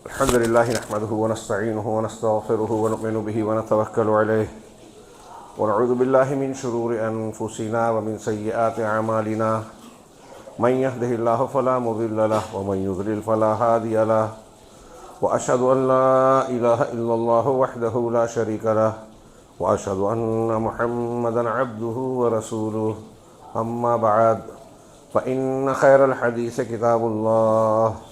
الحمد لله نحمده ونستعينه ونستغفره ونؤمن به ونتوكل عليه ونعوذ بالله من شرور أنفسنا ومن سيئات أعمالنا من يهده الله فلا مضل له ومن يضلل فلا هادي له وأشهد أن لا إله إلا الله وحده لا شريك له وأشهد أن محمدا عبده ورسوله أما بعد فإن خير الحديث كتاب الله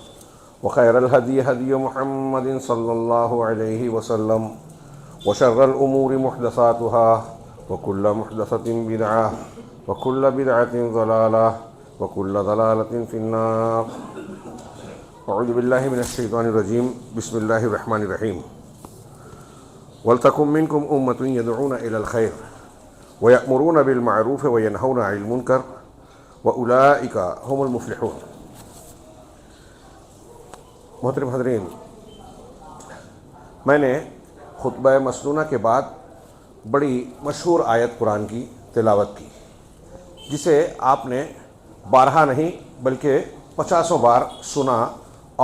وخير الهدي هدي محمد صلى الله عليه وسلم وشر الأمور محدثاتها وكل محدثة بدعة وكل بدعة ضلالة وكل ضلالة في النار. أعوذ بالله من الشيطان الرجيم. بسم الله الرحمن الرحيم. ولتكن منكم أمة يدعون إلى الخير ويأمرون بالمعروف وينهون عن المنكر وأولئك هم المفلحون. محترم حضرین، میں نے خطبہ مسنونہ کے بعد بڑی مشہور آیت قرآن کی تلاوت کی، جسے آپ نے بارہا نہیں بلکہ 50 بار سنا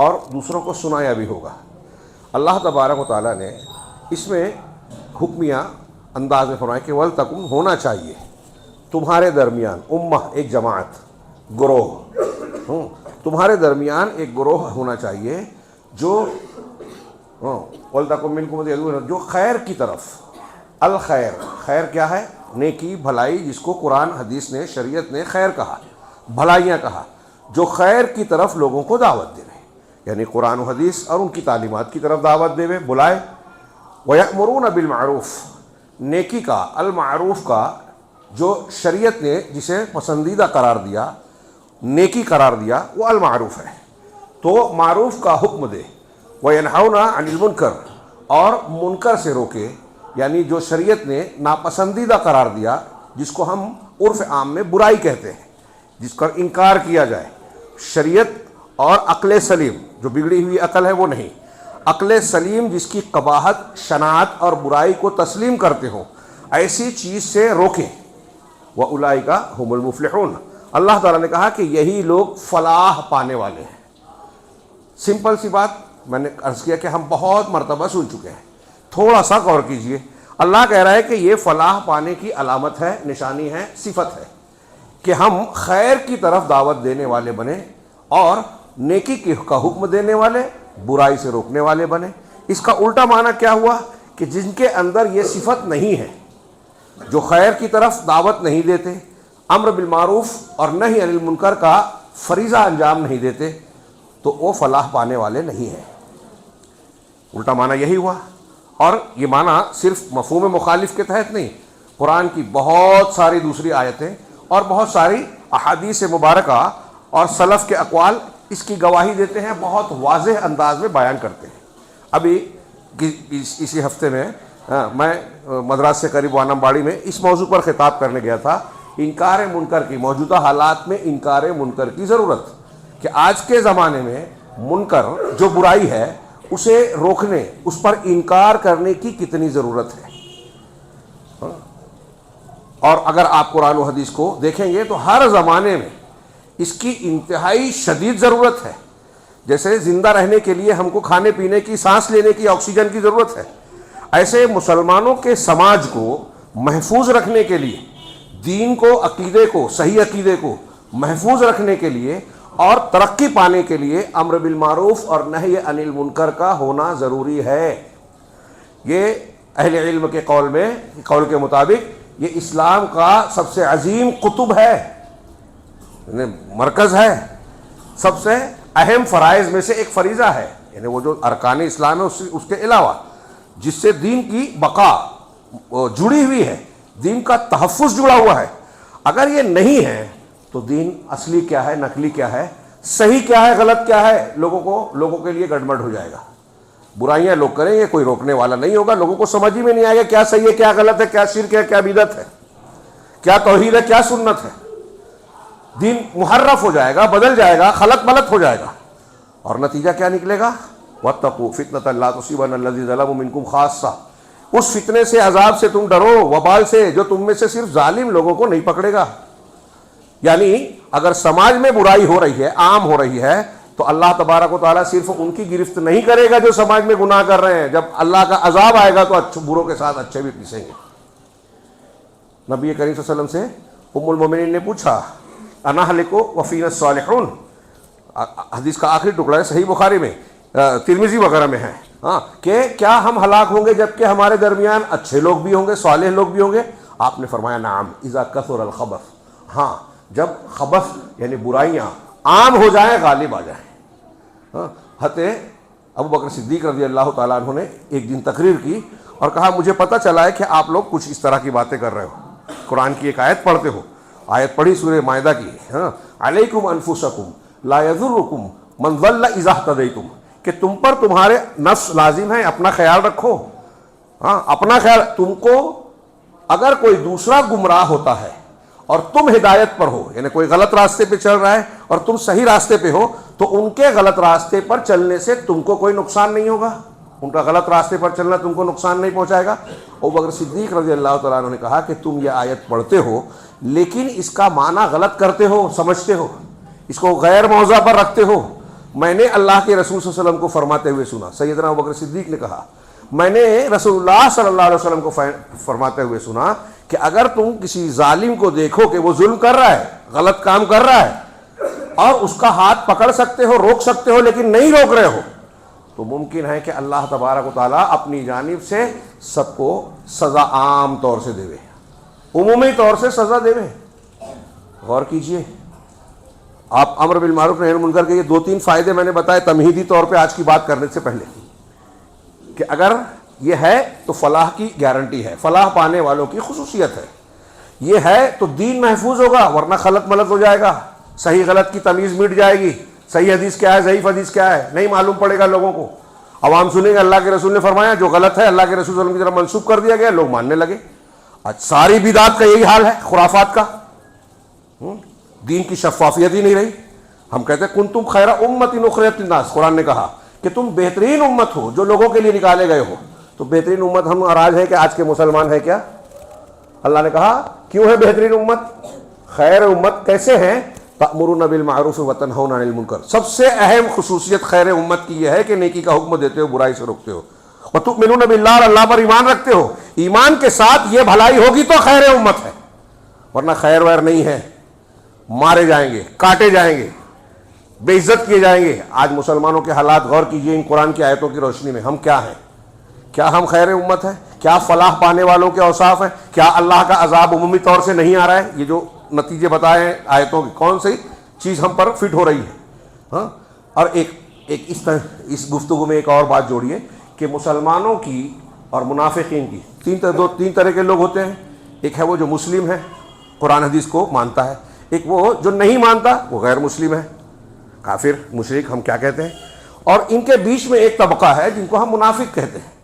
اور دوسروں کو سنایا بھی ہوگا. اللہ تبارک و تعالیٰ نے اس میں حکمیہ انداز میں فرمایا کہ وَلْتَكُنْ ہونا چاہیے تمہارے درمیان، امہ ایک جماعت، گروہ، تمہارے درمیان ایک گروہ ہونا چاہیے جو وَلْتَكُنْ مِنْكُمْ يَدْعُونَ، جو خیر کی طرف، الخیر، خیر کیا ہے؟ نیکی، بھلائی، جس کو قرآن حدیث نے، شریعت نے خیر کہا، بھلائیاں کہا، جو خیر کی طرف لوگوں کو دعوت دے رہے، یعنی قرآن و حدیث اور ان کی تعلیمات کی طرف دعوت دے رہے، بلائے. وَيَأْمُرُونَ بِالْمَعْرُوفِ، نیکی کا، المعروف کا، جو شریعت نے جسے پسندیدہ قرار دیا، نیکی قرار دیا، وہ المعروف ہے، تو معروف کا حکم دے. وَيَنْهَوْنَ عَنِ الْمُنْكَرِ، اور منکر سے روکے، یعنی جو شریعت نے ناپسندیدہ قرار دیا، جس کو ہم عرف عام میں برائی کہتے ہیں، جس کا انکار کیا جائے. شریعت اور عقل سلیم، جو بگڑی ہوئی عقل ہے وہ نہیں، عقل سلیم جس کی قباحت، شناعت اور برائی کو تسلیم کرتے ہوں، ایسی چیز سے روکیں. وَأُولَئِكَ هُمُ الْمُفْلِحُونَ، اللہ تعالیٰ نے کہا کہ یہی لوگ فلاح پانے والے ہیں. سمپل سی بات میں نے عرض کیا کہ ہم بہت مرتبہ سن چکے ہیں، تھوڑا سا غور کیجئے. اللہ کہہ رہا ہے کہ یہ فلاح پانے کی علامت ہے، نشانی ہے، صفت ہے کہ ہم خیر کی طرف دعوت دینے والے بنے اور نیکی کا حکم دینے والے، برائی سے روکنے والے بنے. اس کا الٹا معنی کیا ہوا کہ جن کے اندر یہ صفت نہیں ہے، جو خیر کی طرف دعوت نہیں دیتے، امر بالمعروف اور نہی عن المنکر کا فریضہ انجام نہیں دیتے، تو وہ فلاح پانے والے نہیں ہیں. الٹا معنی یہی ہوا. اور یہ معنی صرف مفہوم مخالف کے تحت نہیں، قرآن کی بہت ساری دوسری آیتیں اور بہت ساری احادیث مبارکہ اور سلف کے اقوال اس کی گواہی دیتے ہیں، بہت واضح انداز میں بیان کرتے ہیں. ابھی اسی ہفتے میں میں مدراس سے قریب وانمباڑی میں اس موضوع پر خطاب کرنے گیا تھا، انکار منکر کی، موجودہ حالات میں انکار منکر کی ضرورت، کہ آج کے زمانے میں منکر جو برائی ہے اسے روکنے، اس پر انکار کرنے کی کتنی ضرورت ہے. اور اگر آپ قرآن و حدیث کو دیکھیں گے تو ہر زمانے میں اس کی انتہائی شدید ضرورت ہے. جیسے زندہ رہنے کے لیے ہم کو کھانے پینے کی، سانس لینے کی، آکسیجن کی ضرورت ہے، ایسے مسلمانوں کے سماج کو محفوظ رکھنے کے لیے، دین کو، عقیدے کو، صحیح عقیدے کو محفوظ رکھنے کے لیے اور ترقی پانے کے لیے امر بالمعروف اور نہی عن المنکر کا ہونا ضروری ہے. یہ اہل علم کے قول کے مطابق یہ اسلام کا سب سے عظیم قطب ہے، مرکز ہے، سب سے اہم فرائض میں سے ایک فریضہ ہے، یعنی وہ جو ارکان اسلام ہے اس کے علاوہ جس سے دین کی بقا جڑی ہوئی ہے، دین کا تحفظ جڑا ہوا ہے. اگر یہ نہیں ہے تو دین اصلی کیا ہے، نقلی کیا ہے، صحیح کیا ہے، غلط کیا ہے، لوگوں کے لیے گڑبڑ ہو جائے گا. برائیاں لوگ کریں گے، کوئی روکنے والا نہیں ہوگا، لوگوں کو سمجھ ہی میں نہیں آئے گا کیا صحیح ہے، کیا غلط ہے، کیا شرک ہے، کیا بدعت ہے، کیا توحید ہے، کیا سنت ہے. دین محرف ہو جائے گا، بدل جائے گا، خلط ملط ہو جائے گا، اور نتیجہ کیا نکلے گا؟ وَاتَّقُوا فِتْنَةً لَا تُصِيبَنَّ الَّذِينَ ظَلَمُوا مِنكُمْ خَاصَّةً، اس فتنے سے، عذاب سے تم ڈرو، وبال سے، جو تم میں سے صرف ظالم لوگوں کو نہیں پکڑے گا. یعنی اگر سماج میں برائی ہو رہی ہے، عام ہو رہی ہے، تو اللہ تبارک و تعالیٰ صرف ان کی گرفت نہیں کرے گا جو سماج میں گناہ کر رہے ہیں، جب اللہ کا عذاب آئے گا تو اچھے بروں کے ساتھ اچھے بھی پیسیں گے۔ نبی کریم صلی اللہ علیہ وسلم سے ام المومنین نے پوچھا انہلک وفینا الصالحون، حدیث کا آخری ٹکڑا ہے، صحیح بخاری میں، ترمذی وغیرہ میں ہے، ہاں، کہ کیا ہم ہلاک ہوں گے جبکہ ہمارے درمیان اچھے لوگ بھی ہوں گے، صالح لوگ بھی ہوں گے؟ آپ نے فرمایا نعم اذا کثر الخبث، ہاں جب خبث یعنی برائیاں عام ہو جائیں، غالب آ جائیں۔ حضرت ابو بکر صدیق رضی اللہ تعالیٰ عنہ نے ایک دن تقریر کی اور کہا مجھے پتہ چلا ہے کہ آپ لوگ کچھ اس طرح کی باتیں کر رہے ہو، قرآن کی ایک آیت پڑھتے ہو، آیت پڑھی سورہ مائدہ کی، ہاں، علیکم انفسکم لا یضرکم من ضل اذا اہتدیتم، کہ تم پر تمہارے نفس لازم ہے، اپنا خیال رکھو، ہاں اپنا خیال، تم کو اگر کوئی دوسرا گمراہ ہوتا ہے اور تم ہدایت پر ہو، یعنی کوئی غلط راستے پہ چل رہا ہے اور تم صحیح راستے پہ ہو، تو ان کے غلط راستے پر چلنے سے تم کو کوئی نقصان نہیں ہوگا، ان کا غلط راستے پر چلنا تم کو نقصان نہیں پہنچائے گا۔ ابو بکر صدیق رضی اللہ تعالیٰ عنہ نے کہا کہ تم یہ آیت پڑھتے ہو لیکن اس کا معنی غلط کرتے ہو، سمجھتے ہو، اس کو غیر موضع پر رکھتے ہو۔ میں نے اللہ کے رسول صلی اللہ علیہ وسلم کو فرماتے ہوئے سنا، سیدنا ابو بکر صدیق نے کہا میں نے رسول اللہ صلی اللہ علیہ وسلم کو فرماتے ہوئے سنا کہ اگر تم کسی ظالم کو دیکھو کہ وہ ظلم کر رہا ہے، غلط کام کر رہا ہے، اور اس کا ہاتھ پکڑ سکتے ہو، روک سکتے ہو، لیکن نہیں روک رہے ہو، تو ممکن ہے کہ اللہ تبارک و تعالیٰ اپنی جانب سے سب کو سزا عام طور سے دے، عمومی طور سے سزا دے۔ غور کیجئے، آپ امر بالمعروف نہی عن المنکر کے یہ 2-3 فائدے میں نے بتائے تمہیدی طور پہ آج کی بات کرنے سے پہلے، کہ اگر یہ ہے تو فلاح کی گارنٹی ہے، فلاح پانے والوں کی خصوصیت ہے، یہ ہے تو دین محفوظ ہوگا، ورنہ خلط ملط ہو جائے گا، صحیح غلط کی تمیز مٹ جائے گی، صحیح حدیث کیا ہے ضعیف حدیث کیا ہے نہیں معلوم پڑے گا لوگوں کو، عوام سنیں گے اللہ کے رسول نے فرمایا، جو غلط ہے اللہ کے رسول صلی اللہ علیہ وسلم کی طرف منسوب کر دیا گیا، لوگ ماننے لگے۔ آج ساری بدعات کا یہی حال ہے، خرافات کا، دین کی شفافیت ہی نہیں رہی۔ ہم کہتے ہیں کنتم خیر امت اخرجت للناس، قرآن نے کہا کہ تم بہترین امت ہو جو لوگوں کے لیے نکالے گئے ہو، تو بہترین امت ہم ناراض ہے کہ آج کے مسلمان ہے کیا؟ اللہ نے کہا کیوں ہے بہترین امت؟ خیر امت کیسے ہیں؟ تأمرون بالمعروف وتنہون عن المنکر، سب سے اہم خصوصیت خیر امت کی یہ ہے کہ نیکی کا حکم دیتے ہو، برائی سے روکتے ہو، وتؤمنون باللہ، اور اللہ پر ایمان رکھتے ہو، ایمان کے ساتھ یہ بھلائی ہوگی تو خیر امت ہے، ورنہ خیر ویر نہیں ہے، مارے جائیں گے، کاٹے جائیں گے، بے عزت کیے جائیں گے۔ آج مسلمانوں کے حالات غور کیجئے ان قرآن کی آیتوں کی روشنی میں، ہم کیا ہیں؟ کیا ہم خیر امت ہیں؟ کیا فلاح پانے والوں کے اوصاف ہیں؟ کیا اللہ کا عذاب عمومی طور سے نہیں آ رہا ہے؟ یہ جو نتیجے بتائے ہیں آیتوں کی، کون سی چیز ہم پر فٹ ہو رہی ہے؟ ہاں، اور ایک اس گفتگو میں ایک اور بات جوڑیے کہ مسلمانوں کی اور منافقین کی تین طرح کے لوگ ہوتے ہیں، ایک ہے وہ جو مسلم ہے، قرآن حدیث کو مانتا ہے، ایک وہ جو نہیں مانتا، وہ غیر مسلم ہے، کافر، مشرک ہم کیا کہتے ہیں، اور ان کے بیچ میں ایک طبقہ ہے جن کو ہم منافق کہتے ہیں،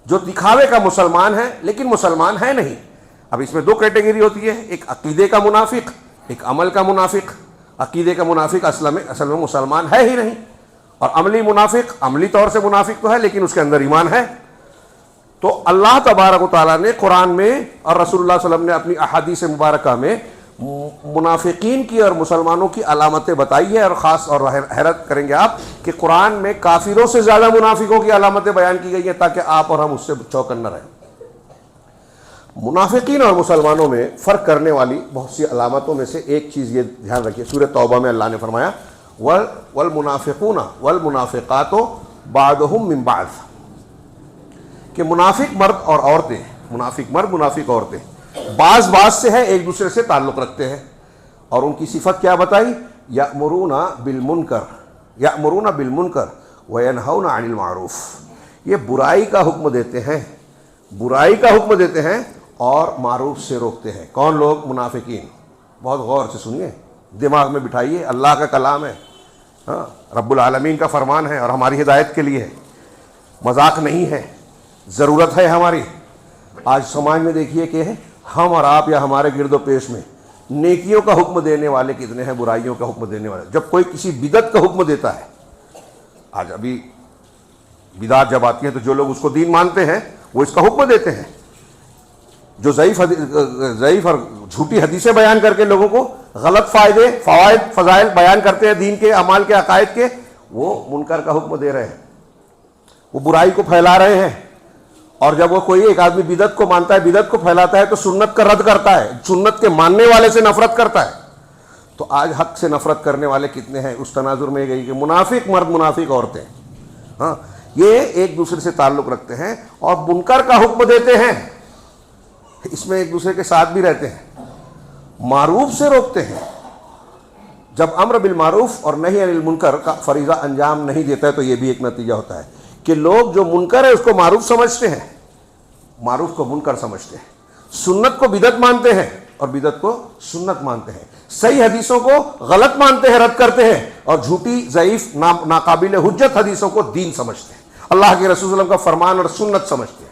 جو دکھاوے کا مسلمان ہے لیکن مسلمان ہے نہیں۔ اب اس میں 2 کیٹیگری ہوتی ہے، ایک عقیدے کا منافق، ایک عمل کا منافق۔ عقیدے کا منافق اصل میں مسلمان ہے ہی نہیں، اور عملی منافق عملی طور سے منافق تو ہے لیکن اس کے اندر ایمان ہے۔ تو اللہ تبارک و تعالیٰ نے قرآن میں اور رسول اللہ صلی اللہ علیہ وسلم نے اپنی احادیث مبارکہ میں منافقین کی اور مسلمانوں کی علامتیں بتائی ہے، اور خاص اور حیرت کریں گے آپ کہ قرآن میں کافروں سے زیادہ منافقوں کی علامتیں بیان کی گئی ہیں تاکہ آپ اور ہم اس سے چوکن نہ رہیں۔ منافقین اور مسلمانوں میں فرق کرنے والی بہت سی علامتوں میں سے ایک چیز یہ دھیان رکھیے، سورہ توبہ میں اللہ نے فرمایا والمنافقون والمنافقات بعضهم من بعض، کہ منافق مرد اور عورتیں، منافق مرد منافق عورتیں بعض سے ہے، ایک دوسرے سے تعلق رکھتے ہیں، اور ان کی صفت کیا بتائی؟ یأمرون بالمنکر وینہون عن المعروف، یہ برائی کا حکم دیتے ہیں، برائی کا حکم دیتے ہیں اور معروف سے روکتے ہیں۔ کون لوگ؟ منافقین۔ بہت غور سے سنیے، دماغ میں بٹھائیے، اللہ کا کلام ہے، ہاں، رب العالمین کا فرمان ہے اور ہماری ہدایت کے لیے ہے، مذاق نہیں ہے، ضرورت ہے ہماری۔ آج سماج میں دیکھیے کہ ہم اور آپ یا ہمارے گرد و پیش میں نیکیوں کا حکم دینے والے کتنے ہیں، برائیوں کا حکم دینے والے۔ جب کوئی کسی بدعت کا حکم دیتا ہے، آج ابھی بدعت جب آتی ہے تو جو لوگ اس کو دین مانتے ہیں وہ اس کا حکم دیتے ہیں، جو ضعیف اور جھوٹی حدیثیں بیان کر کے لوگوں کو غلط فوائد فضائل بیان کرتے ہیں دین کے، اعمال کے، عقائد کے، وہ منکر کا حکم دے رہے ہیں، وہ برائی کو پھیلا رہے ہیں، اور جب وہ کوئی ایک آدمی بدعت کو مانتا ہے، بدعت کو پھیلاتا ہے، تو سنت کا رد کرتا ہے، سنت کے ماننے والے سے نفرت کرتا ہے۔ تو آج حق سے نفرت کرنے والے کتنے ہیں؟ اس تناظر میں گئی کہ منافق مرد منافق عورتیں، ہاں، یہ ایک دوسرے سے تعلق رکھتے ہیں اور منکر کا حکم دیتے ہیں، اس میں ایک دوسرے کے ساتھ بھی رہتے ہیں، معروف سے روکتے ہیں۔ جب امر بالمعروف اور نہی عن المنکر کا فریضہ انجام نہیں دیتا ہے تو یہ بھی ایک نتیجہ ہوتا ہے کہ لوگ جو منکر ہے اس کو معروف سمجھتے ہیں، معروف کو منکر سمجھتے ہیں، سنت کو بدعت مانتے ہیں اور بدعت کو سنت مانتے ہیں، صحیح حدیثوں کو غلط مانتے ہیں، رد کرتے ہیں، اور جھوٹی، ضعیف، ناقابل حجت حدیثوں کو دین سمجھتے ہیں، اللہ کے رسول صلی اللہ علیہ وسلم کا فرمان اور سنت سمجھتے ہیں۔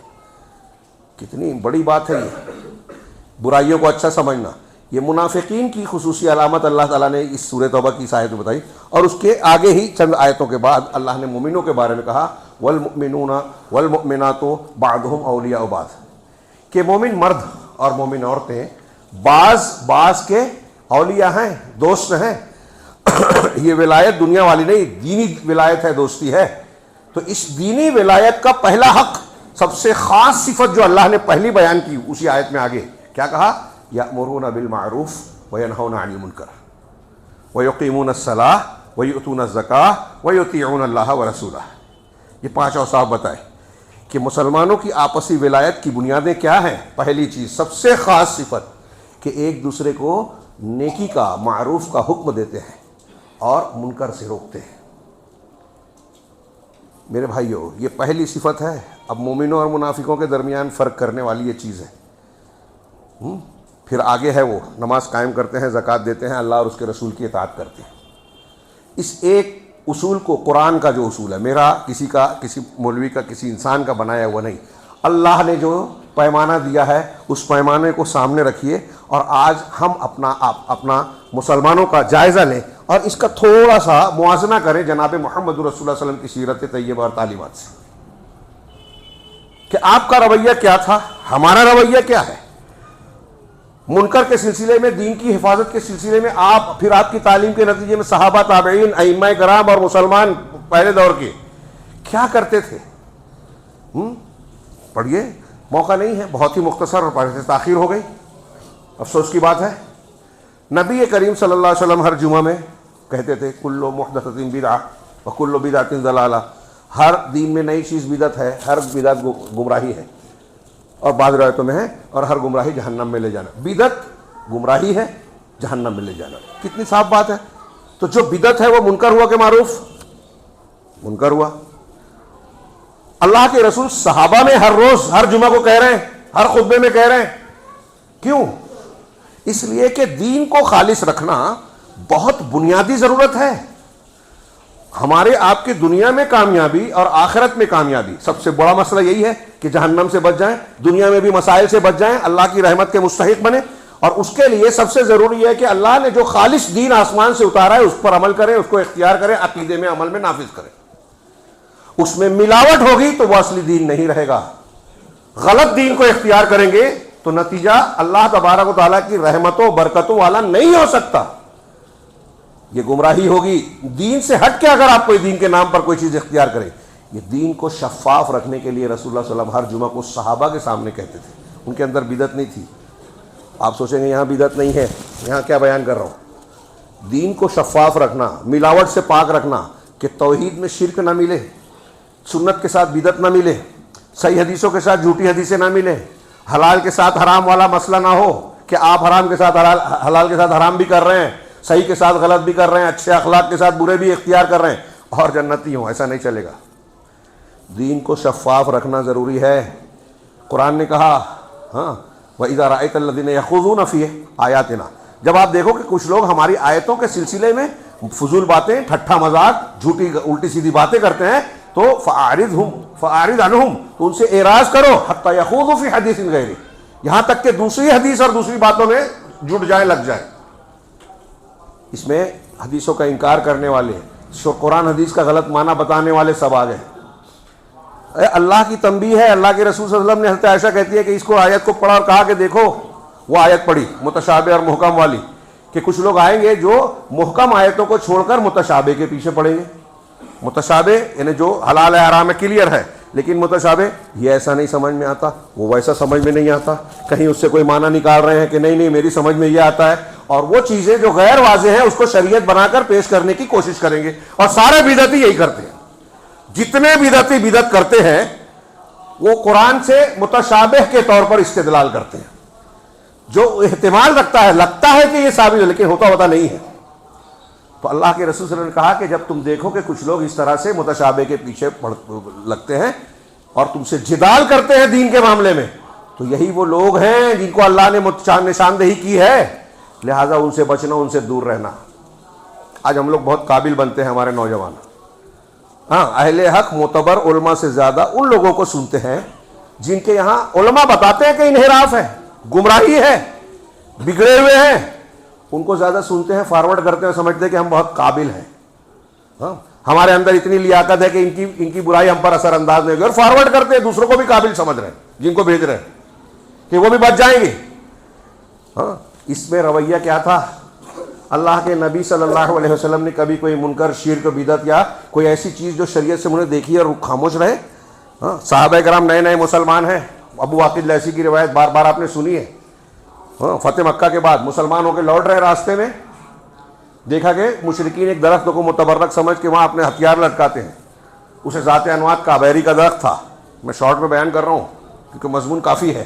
کتنی بڑی بات ہے یہ، برائیوں کو اچھا سمجھنا۔ یہ منافقین کی خصوصی علامت اللہ تعالیٰ نے اس سورہ توبہ کی اس آیت میں بتائی، اور اس کے آگے ہی چند آیتوں کے بعد اللہ نے مومنوں کے بارے میں کہا والمؤمنون والمؤمنات بعضهم اولیاء بعض، کہ مومن مرد اور مومن عورتیں بعض کے اولیاء ہیں، دوست ہیں۔ یہ ولایت دنیا والی نہیں، دینی ولایت ہے، دوستی ہے۔ تو اس دینی ولایت کا پہلا حق، سب سے خاص صفت جو اللہ نے پہلی بیان کی اسی آیت میں آگے کیا کہا؟ یأمرون بالمعروف وینہون عن المنکر ویقیمون الصلاۃ ویؤتون الزکاۃ ویطیعون اللہ ورسولہ۔ یہ 5 اوصاف بتائے کہ مسلمانوں کی آپسی ولایت کی بنیادیں کیا ہیں۔ پہلی چیز، سب سے خاص صفت، کہ ایک دوسرے کو نیکی کا، معروف کا حکم دیتے ہیں اور منکر سے روکتے ہیں۔ میرے بھائیو، یہ پہلی صفت ہے۔ اب مومنوں اور منافقوں کے درمیان فرق کرنے والی یہ چیز ہے۔ پھر آگے ہے، وہ نماز قائم کرتے ہیں، زکوٰۃ دیتے ہیں، اللہ اور اس کے رسول کی اطاعت کرتے ہیں۔ اس ایک اصول کو، قرآن کا جو اصول ہے، میرا، کسی کا، کسی مولوی کا، کسی انسان کا بنایا ہوا نہیں، اللہ نے جو پیمانہ دیا ہے اس پیمانے کو سامنے رکھیے، اور آج ہم اپنا مسلمانوں کا جائزہ لیں اور اس کا تھوڑا سا موازنہ کریں جناب محمد رسول اللہ صلی اللہ علیہ وسلم کی سیرت طیبہ اور تعلیمات سے، کہ آپ کا رویہ کیا تھا، ہمارا رویہ کیا ہے۔ منکر کے سلسلے میں، دین کی حفاظت کے سلسلے میں پھر آپ کی تعلیم کے نتیجے میں صحابہ، تابعین، ائمہ کرام اور مسلمان پہلے دور کے کیا کرتے تھے۔ پڑھیے، موقع نہیں ہے، بہت ہی مختصر، اور پڑھنے سے تاخیر ہو گئی، افسوس کی بات ہے۔ نبی کریم صلی اللہ علیہ وسلم ہر جمعہ میں کہتے تھے کل محدثۃ بدعہ وکل بدعۃ ضلالہ، ہر دین میں نئی چیز بدعت ہے، ہر بدعت گمراہی ہے، اور بعض روایتوں میں ہے اور ہر گمراہی جہنم میں لے جانا۔ بدعت گمراہی ہے، جہنم میں لے جانا، کتنی صاف بات ہے۔ تو جو بدعت ہے وہ منکر ہوا کہ معروف؟ منکر ہوا۔ اللہ کے رسول صحابہ میں ہر روز، ہر جمعہ کو کہہ رہے ہیں، ہر خطبے میں کہہ رہے ہیں، کیوں؟ اس لیے کہ دین کو خالص رکھنا بہت بنیادی ضرورت ہے۔ ہمارے آپ کی دنیا میں کامیابی اور آخرت میں کامیابی، سب سے بڑا مسئلہ یہی ہے کہ جہنم سے بچ جائیں، دنیا میں بھی مسائل سے بچ جائیں، اللہ کی رحمت کے مستحق بنیں، اور اس کے لیے سب سے ضروری ہے کہ اللہ نے جو خالص دین آسمان سے اتارا ہے اس پر عمل کریں، اس کو اختیار کریں، عقیدے میں، عمل میں نافذ کریں۔ اس میں ملاوٹ ہوگی تو وہ اصلی دین نہیں رہے گا۔ غلط دین کو اختیار کریں گے تو نتیجہ اللہ تبارک و تعالیٰ کی رحمتوں برکتوں والا نہیں ہو سکتا، یہ گمراہی ہوگی۔ دین سے ہٹ کے اگر آپ کوئی دین کے نام پر کوئی چیز اختیار کریں، یہ دین کو شفاف رکھنے کے لیے رسول اللہ صلی اللہ علیہ وسلم ہر جمعہ کو صحابہ کے سامنے کہتے تھے، ان کے اندر بدعت نہیں تھی۔ آپ سوچیں گے یہاں بدعت نہیں ہے، یہاں کیا بیان کر رہا ہوں؟ دین کو شفاف رکھنا، ملاوٹ سے پاک رکھنا، کہ توحید میں شرک نہ ملے، سنت کے ساتھ بدعت نہ ملے، صحیح حدیثوں کے ساتھ جھوٹی حدیثیں نہ ملے، حلال کے ساتھ حرام والا مسئلہ نہ ہو کہ آپ حرام کے ساتھ حلال کے ساتھ حرام بھی کر رہے ہیں، صحیح کے ساتھ غلط بھی کر رہے ہیں، اچھے اخلاق کے ساتھ برے بھی اختیار کر رہے ہیں اور جنتی ہوں، ایسا نہیں چلے گا۔ دین کو شفاف رکھنا ضروری ہے۔ قرآن نے کہا، ہاں، وَإِذَا رَأَيْتَ الَّذِينَ يَخُوضُونَ فِي آيَاتِنَا، جب آپ دیکھو کہ کچھ لوگ ہماری آیتوں کے سلسلے میں فضول باتیں، ٹھٹھا مذاق، جھوٹی الٹی سیدھی باتیں کرتے ہیں، تو فَأَعْرِضْ عَنْهُمْ، تو ان سے اعراض کرو، حَتَّى يَخُوضُوا فِي حَدِيثٍ غَيْرِهِ، یہاں تک کہ دوسری حدیث اور دوسری باتوں میں جڑ جائیں، لگ جائیں۔ اس میں حدیثوں کا انکار کرنے والے، قرآن حدیث کا غلط معنی بتانے والے سب آ گئے۔ اللہ کی تنبیہ ہے، اللہ کے رسول صلی اللہ علیہ وسلم نے حضرت عائشہ کہتی ہے کہ اس کو آیت کو پڑھا اور کہا کہ دیکھو، وہ آیت پڑھی متشابہ اور محکم والی، کہ کچھ لوگ آئیں گے جو محکم آیتوں کو چھوڑ کر متشابہ کے پیچھے پڑیں گے، متشابہ یعنی جو حلال ہے حرام ہے کلیئر ہے، لیکن متشابہ یہ ایسا نہیں سمجھ میں آتا، وہ ویسا سمجھ میں نہیں آتا، کہیں اس سے کوئی معنی نکال رہے ہیں کہ نہیں میری سمجھ میں یہ آتا ہے، اور وہ چیزیں جو غیر واضح ہیں اس کو شریعت بنا کر پیش کرنے کی کوشش کریں گے. اور سارے بدعتی یہی کرتے ہیں. جتنے بدعتی بدعت کرتے ہیں وہ قرآن سے متشابہ کے طور پر استدلال کرتے ہیں، جو احتمال رکھتا ہے، لگتا ہے کہ یہ ثابت ہے لیکن ہوتا نہیں ہے. تو اللہ کے رسول صلی اللہ علیہ وسلم نے کہا کہ جب تم دیکھو کہ کچھ لوگ اس طرح سے متشابہ کے پیچھے لگتے ہیں اور تم سے جدال کرتے ہیں دین کے معاملے میں، تو یہی وہ لوگ ہیں جن کو اللہ نے نشاندہی کی ہے، لہٰذا ان سے بچنا، ان سے دور رہنا. آج ہم لوگ بہت قابل بنتے ہیں ہمارے نوجوان. ہاں، اہل حق معتبر علماء سے زیادہ ان لوگوں کو سنتے ہیں جن کے یہاں علماء بتاتے ہیں کہ انحراف ہے، گمراہی ہے، بگڑے ہوئے ہیں، ان کو زیادہ سنتے ہیں، فارورڈ کرتے ہیں، سمجھتے ہیں کہ ہم بہت قابل ہیں. ہاں، ہمارے اندر اتنی لیاقت ہے کہ ان کی برائی ہم پر اثر انداز نہیں ہوگی، اور فارورڈ کرتے ہیں، دوسروں کو بھی قابل سمجھ رہے ہیں جن کو بھیج رہے ہیں کہ وہ بھی بچ جائیں گے. ہاں، اس میں رویہ کیا تھا؟ اللہ کے نبی صلی اللہ علیہ وسلم نے کبھی کوئی منکر، شرک، بدعت یا کوئی ایسی چیز جو شریعت سے انہوں نے دیکھی اور خاموش رہے؟ ہاں، صحابہ کرام نئے مسلمان ہیں. ابو واقد لیثی کی روایت بار بار آپ نے سنی ہے. ہاں، فتح مکہ کے بعد مسلمان ہو کے لوٹ رہے، راستے میں دیکھا کہ مشرکین ایک درخت کو متبرک سمجھ کے وہاں اپنے ہتھیار لٹکاتے ہیں. اسے ذات انوات کابیری کا درخت تھا. میں شارٹ میں بیان کر رہا ہوں کیونکہ مضمون کافی ہے.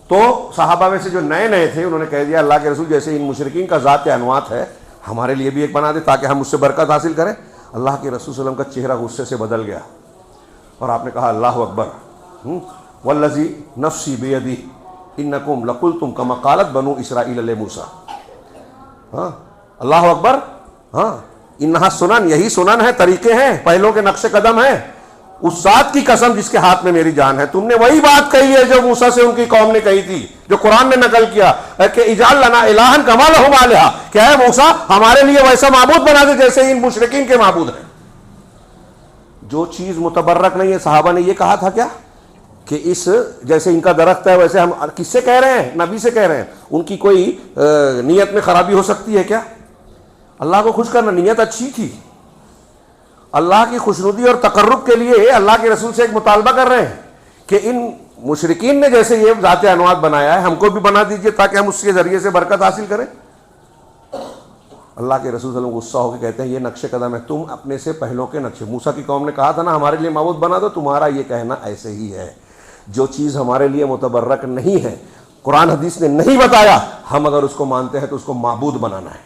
تو صحابہ میں سے جو نئے تھے انہوں نے کہہ دیا اللہ کے رسول جیسے ان مشرکین کا ذات انوات ہے ہمارے لیے بھی ایک بنا دے تاکہ ہم اس سے برکت حاصل کریں. اللہ کے رسول صلی اللہ علیہ وسلم کا چہرہ غصے سے بدل گیا اور آپ نے کہا اللہ اکبر، والذی نفسی بیدی انکم لقلتم کما قالت بنو اسرائیل لموسیٰ. ہاں، اللہ اکبر. ہاں، انہا سنن، یہی سنن ہے، طریقے ہیں، پہلوں کے نقش قدم ہیں. اس ذات کی قسم جس کے ہاتھ میں میری جان ہے، تم نے وہی بات کہی ہے جو موسیٰ سے ان کی قوم نے کہی تھی، جو قرآن نے نقل کیا کہ اجعل لنا الہا کما لہم آلہہ، کہ اے موسیٰ ہمارے لیے ویسا معبود بنا دے جیسے ان مشرکین کے معبود ہیں. جو چیز متبرک نہیں ہے، صحابہ نے یہ کہا تھا کیا کہ اس جیسے ان کا درخت ہے ویسے ہم، کس سے کہہ رہے ہیں؟ نبی سے کہہ رہے ہیں. ان کی کوئی نیت میں خرابی ہو سکتی ہے کیا؟ اللہ کو خوش کرنا، نیت اچھی تھی. اللہ کی خوشنودی اور تقرب کے لیے اللہ کے رسول سے ایک مطالبہ کر رہے ہیں کہ ان مشرکین نے جیسے یہ ذات انوات بنایا ہے ہم کو بھی بنا دیجئے تاکہ ہم اس کے ذریعے سے برکت حاصل کریں. اللہ کے رسول صلی اللہ علیہ وسلم غصہ ہو کے کہتے ہیں یہ نقش قدم ہے، تم اپنے سے پہلوں کے نقشے. موسیٰ کی قوم نے کہا تھا نا ہمارے لیے معبود بنا دو، تمہارا یہ کہنا ایسے ہی ہے. جو چیز ہمارے لیے متبرک نہیں ہے، قرآن حدیث نے نہیں بتایا، ہم اگر اس کو مانتے ہیں تو اس کو معبود بنانا ہے.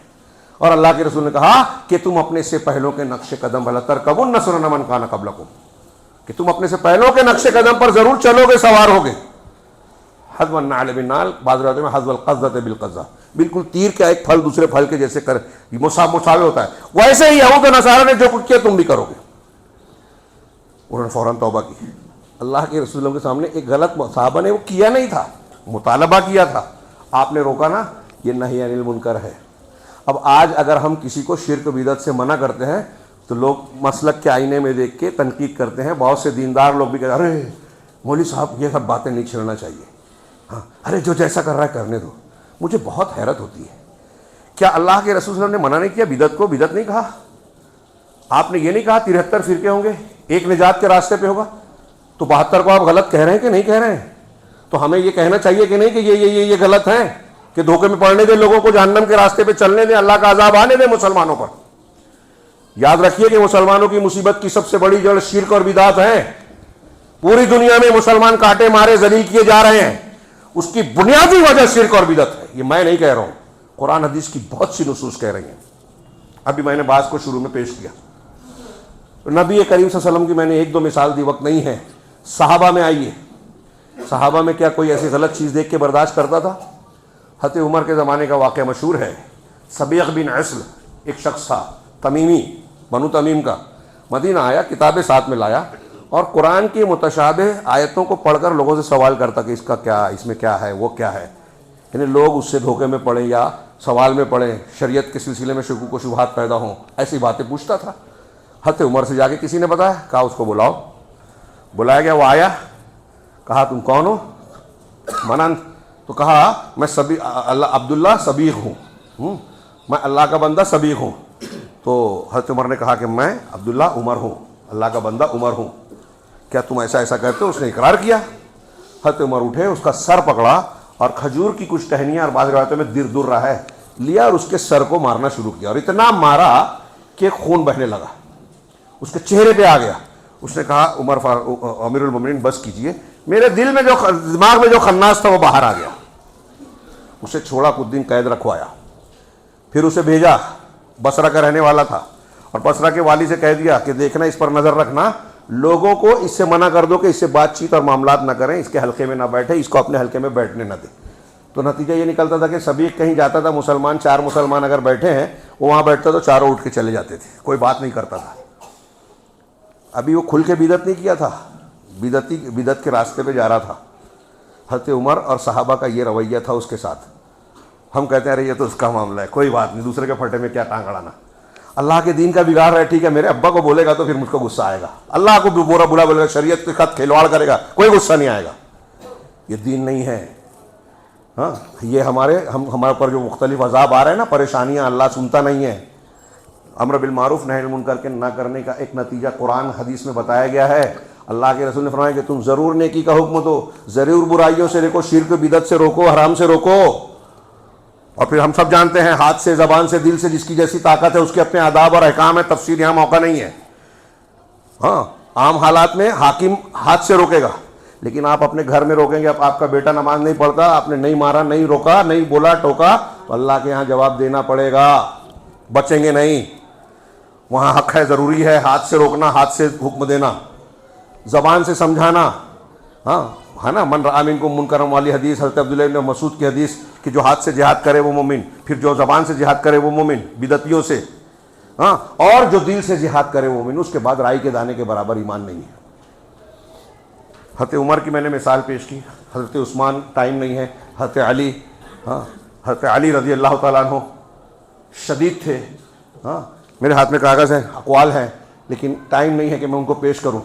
اور اللہ کے رسول نے کہا کہ تم اپنے سے پہلوں کے نقش قدم بلا ترکبن سنن من کان قبلکم، کہ تم اپنے سے پہلوں کے نقش قدم پر ضرور چلو گے، سوار ہوگے. حذو النعل بالنعل، بعض روایتوں میں حذو القذۃ بالقذۃ، بالکل تیر کا ایک پھل دوسرے پھل کے جیسے کر مساوی ہوتا ہے، ویسے ہی یہود و نصارہ نے جو کچھ کیا تم بھی کرو گے. انہوں نے فوراً توبہ کی. اللہ کے رسول کے سامنے ایک غلط صحابہ نے وہ کیا نہیں تھا، مطالبہ کیا تھا، آپ نے روکا نا. یہ نہی عن المنکر ہے. اب آج اگر ہم کسی کو شرک بدعت سے منع کرتے ہیں تو لوگ مسلک کے آئینے میں دیکھ کے تنقید کرتے ہیں. بہت سے دیندار لوگ بھی کہتے ہیں ارے مولوی صاحب یہ سب باتیں نہیں چھیڑنا چاہیے، ہاں ارے جو جیسا کر رہا ہے کرنے دو. مجھے بہت حیرت ہوتی ہے، کیا اللہ کے رسول صلی اللہ علیہ وسلم نے منع نہیں کیا بدعت کو؟ بدعت نہیں کہا. آپ نے یہ نہیں کہا 73 فرقے ہوں گے، ایک نجات کے راستے پہ ہوگا، تو 72 کو آپ غلط کہہ رہے ہیں کہ نہیں کہہ رہے ہیں؟ تو ہمیں یہ کہنا چاہیے کہ نہیں کہ یہ غلط ہیں، کہ دھوکے میں پڑنے دیں لوگوں کو، جہنم کے راستے پہ چلنے دیں، اللہ کا عذاب آنے دیں مسلمانوں پر. یاد رکھیے کہ مسلمانوں کی مصیبت کی سب سے بڑی جڑ شرک اور بدعت ہے. پوری دنیا میں مسلمان کاٹے مارے ذلیل کیے جا رہے ہیں، اس کی بنیادی وجہ شرک اور بدعت ہے. یہ میں نہیں کہہ رہا ہوں، قرآن حدیث کی بہت سی نصوص کہہ رہی ہیں. ابھی میں نے بعض کو شروع میں پیش کیا. نبی کریم صلی اللہ علیہ وسلم کی میں نے ایک دو مثال دی، وقت نہیں ہے. صحابہ میں آئیے، صحابہ میں کیا کوئی ایسی غلط چیز دیکھ کے برداشت کرتا تھا؟ حضرت عمر کے زمانے کا واقعہ مشہور ہے. سبیغ بن عسل ایک شخص تھا، تمیمی، بنو تمیم کا، مدینہ آیا، کتابیں ساتھ میں لایا اور قرآن کی متشابہ آیتوں کو پڑھ کر لوگوں سے سوال کرتا کہ اس کا کیا، اس میں کیا ہے، وہ کیا ہے. یعنی لوگ اس سے دھوکے میں پڑیں یا سوال میں پڑیں، شریعت کے سلسلے میں شکوک و شبہات پیدا ہوں، ایسی باتیں پوچھتا تھا. حضرت عمر سے جا کے کسی نے بتایا، کہا اس کو بلاؤ. بلایا گیا، وہ آیا، کہا تم کون ہو؟ منن. تو کہا میں عبداللہ صبیغ ہوں، میں اللہ کا بندہ صبیغ ہوں. تو حضرت عمر نے کہا کہ میں عبداللہ عمر ہوں، اللہ کا بندہ عمر ہوں، کیا تم ایسا ایسا کہتے ہو؟ اس نے اقرار کیا۔ حضرت عمر اٹھے، اس کا سر پکڑا اور کھجور کی کچھ ٹہنیاں اور بعض روایتوں میں در رہا ہے لیا اور اس کے سر کو مارنا شروع کیا، اور اتنا مارا کہ خون بہنے لگا، اس کے چہرے پہ آ گیا۔ اس نے کہا عمر امیر المومنین بس کیجئے، میرے دل میں جو دماغ میں جو خناس تھا وہ باہر آ گیا۔ اسے چھوڑا، کچھ دن قید رکھوایا، پھر اسے بھیجا، بصرہ کا رہنے والا تھا، اور بصرہ کے والی سے کہہ دیا کہ دیکھنا، اس پر نظر رکھنا، لوگوں کو اس سے منع کر دو کہ اس سے بات چیت اور معاملات نہ کریں، اس کے حلقے میں نہ بیٹھے، اس کو اپنے حلقے میں بیٹھنے نہ دیں۔ تو نتیجہ یہ نکلتا تھا کہ سبھی کہیں جاتا تھا، مسلمان 4 مسلمان اگر بیٹھے ہیں، وہ وہاں بیٹھتا تو چاروں اٹھ کے چلے جاتے تھے، کوئی بات نہیں کرتا تھا۔ ابھی وہ کھل کے بدعت نہیں کیا تھا، بدعت کے راستے پہ جا رہا تھا۔ حضرت عمر اور صحابہ کا یہ رویہ تھا اس کے ساتھ۔ ہم کہتے ہیں ارے یہ تو اس کا معاملہ ہے، کوئی بات نہیں، دوسرے کے پھٹے میں کیا ٹانگ اڑانا، اللہ کے دین کا بگاڑ رہا ہے، ٹھیک ہے، میرے ابا کو بولے گا تو پھر مجھ کو غصہ آئے گا، اللہ کو بھی برا بولے گا، شریعت کے خط کھلواڑ کرے گا، کوئی غصہ نہیں آئے گا، یہ دین نہیں ہے۔ ہاں، یہ ہمارے اوپر جو مختلف عذاب آ رہے ہیں نا، پریشانیاں، اللہ سنتا نہیں ہے۔ امر بالمعروف نہی عن المنکر کے نہ کرنے کا ایک نتیجہ قرآن حدیث میں بتایا گیا ہے۔ اللہ کے رسول نے فرمایا کہ تم ضرور نیکی کا حکم دو، ضرور برائیوں سے روکو، شرک بدعت سے روکو، حرام سے روکو۔ اور پھر ہم سب جانتے ہیں ہاتھ سے، زبان سے، دل سے جس کی جیسی طاقت ہے اس کے اپنے آداب اور احکام ہے، تفصیل یہاں موقع نہیں ہے۔ ہاں، عام حالات میں حاکم ہاتھ سے روکے گا، لیکن آپ اپنے گھر میں روکیں گے، اب آپ کا بیٹا نماز نہیں پڑھتا، آپ نے نہیں مارا، نہیں روکا، نہیں بولا، ٹوکا، تو اللہ کے ہاں جواب دینا پڑے گا، بچیں گے نہیں۔ وہاں حق ہے، ضروری ہے ہاتھ سے روکنا، ہاتھ سے حکم دینا، زبان سے سمجھانا۔ ہاں ہے نا، من رأى منکم منکرا والی حدیث، حضرت عبداللہ بن مسعود کی حدیث کہ جو ہاتھ سے جہاد کرے وہ مومن، پھر جو زبان سے جہاد کرے وہ مومن بدعتیوں سے، ہاں، اور جو دل سے جہاد کرے وہ مومن۔ اس کے بعد رائی کے دانے کے برابر ایمان نہیں ہے۔ حضرت عمر کی میں نے مثال پیش کی، حضرت عثمان ٹائم نہیں ہے، حضرت علی، ہاں، حضرت علی رضی اللہ تعالیٰ عنہ شدید تھے۔ ہاں، میرے ہاتھ میں کاغذ ہیں، اقوال ہیں، لیکن ٹائم نہیں ہے کہ میں ان کو پیش کروں۔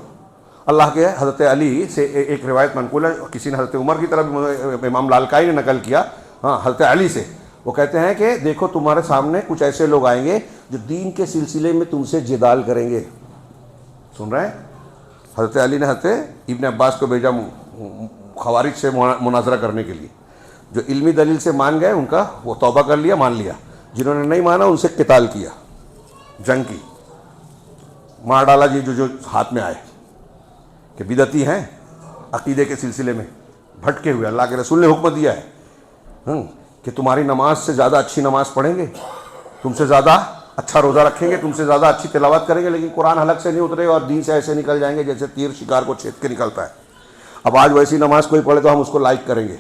اللہ کے حضرت علی سے ایک روایت منقول ہے، کسی نے حضرت عمر کی طرف امام لالکائی نے نقل کیا، ہاں، حضرت علی سے، وہ کہتے ہیں کہ دیکھو تمہارے سامنے کچھ ایسے لوگ آئیں گے جو دین کے سلسلے میں تم سے جدال کریں گے۔ سن رہے ہیں؟ حضرت علی نے حضرت ابن عباس کو بھیجا خوارج سے مناظرہ کرنے کے لیے، جو علمی دلیل سے مان گئے ان کا وہ توبہ کر لیا، مان لیا، جنہوں نے نہیں مانا ان سے قتال کیا، جنگ کی، مار ڈالا جی جو ہاتھ میں آئے کہ بدعتی ہیں، عقیدے کے سلسلے میں بھٹکے ہوئے۔ اللہ کے رسول نے حکم دیا ہے کہ تمہاری نماز سے زیادہ اچھی نماز پڑھیں گے، تم سے زیادہ اچھا روزہ رکھیں گے، تم سے زیادہ اچھی تلاوت کریں گے، لیکن قرآن حلق سے نہیں اترے اور دین سے ایسے نکل جائیں گے جیسے تیر شکار کو چھید کے نکلتا ہے۔ اب آج ویسی نماز کوئی پڑھے تو ہم اس کو لائک کریں گے،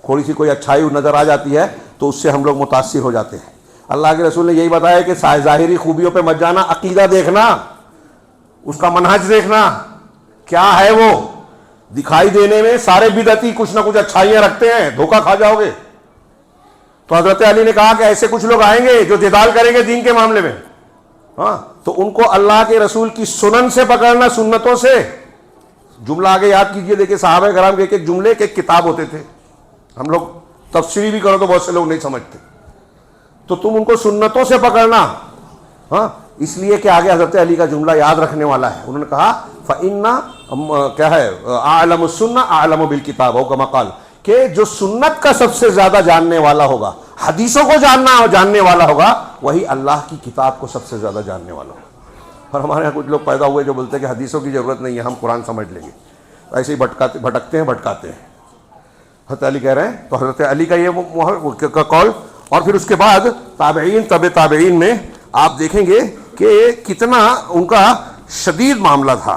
تھوڑی سی کوئی اچھائی نظر آ جاتی ہے تو اس سے ہم لوگ متاثر ہو جاتے ہیں۔ اللہ کے رسول نے یہی بتایا کہ ظاہری خوبیوں پہ مت جانا، عقیدہ دیکھنا، اس کا منہج دیکھنا کیا ہے۔ وہ دکھائی دینے میں سارے بدعتی کچھ نہ کچھ اچھائیاں رکھتے ہیں، دھوکہ کھا جاؤ گے۔ تو حضرت علی نے کہا کہ ایسے کچھ لوگ آئیں گے جو جدال کریں گے دین کے معاملے میں، ہاں، تو ان کو اللہ کے رسول کی سنن سے پکڑنا، سنتوں سے۔ جملہ آگے یاد کیجئے، دیکھیں صحابہ کرام کے ایک جملے کے ایک کتاب ہوتے تھے، ہم لوگ تفسیری بھی کرو تو بہت سے لوگ نہیں سمجھتے، تو تم ان کو سنتوں سے پکڑنا۔ ہاں، اس لیے کہ آگے حضرت علی کا جملہ یاد رکھنے والا ہے، انہوں نے کہا فَإِنَّ کیا ہے أَعْلَمُ السُّنَّةِ أَعْلَمُ بِالْكِتَابِ او كما قال، کہ جو سنت کا سب سے زیادہ جاننے والا ہوگا، حدیثوں کو جاننے والا ہوگا، وہی اللہ کی کتاب کو سب سے زیادہ جاننے والا ہوگا۔ اور ہمارے یہاں کچھ لوگ پیدا ہوئے جو بولتے ہیں کہ حدیثوں کی ضرورت نہیں ہے، ہم قرآن سمجھ لیں گے، ایسے ہی بھٹکتے ہیں۔ حضرت علی کہہ رہے ہیں، تو حضرت علی کا یہ قول، اور پھر اس کے بعد تابعین، تابعین میں آپ دیکھیں گے کہ کتنا ان کا شدید معاملہ تھا۔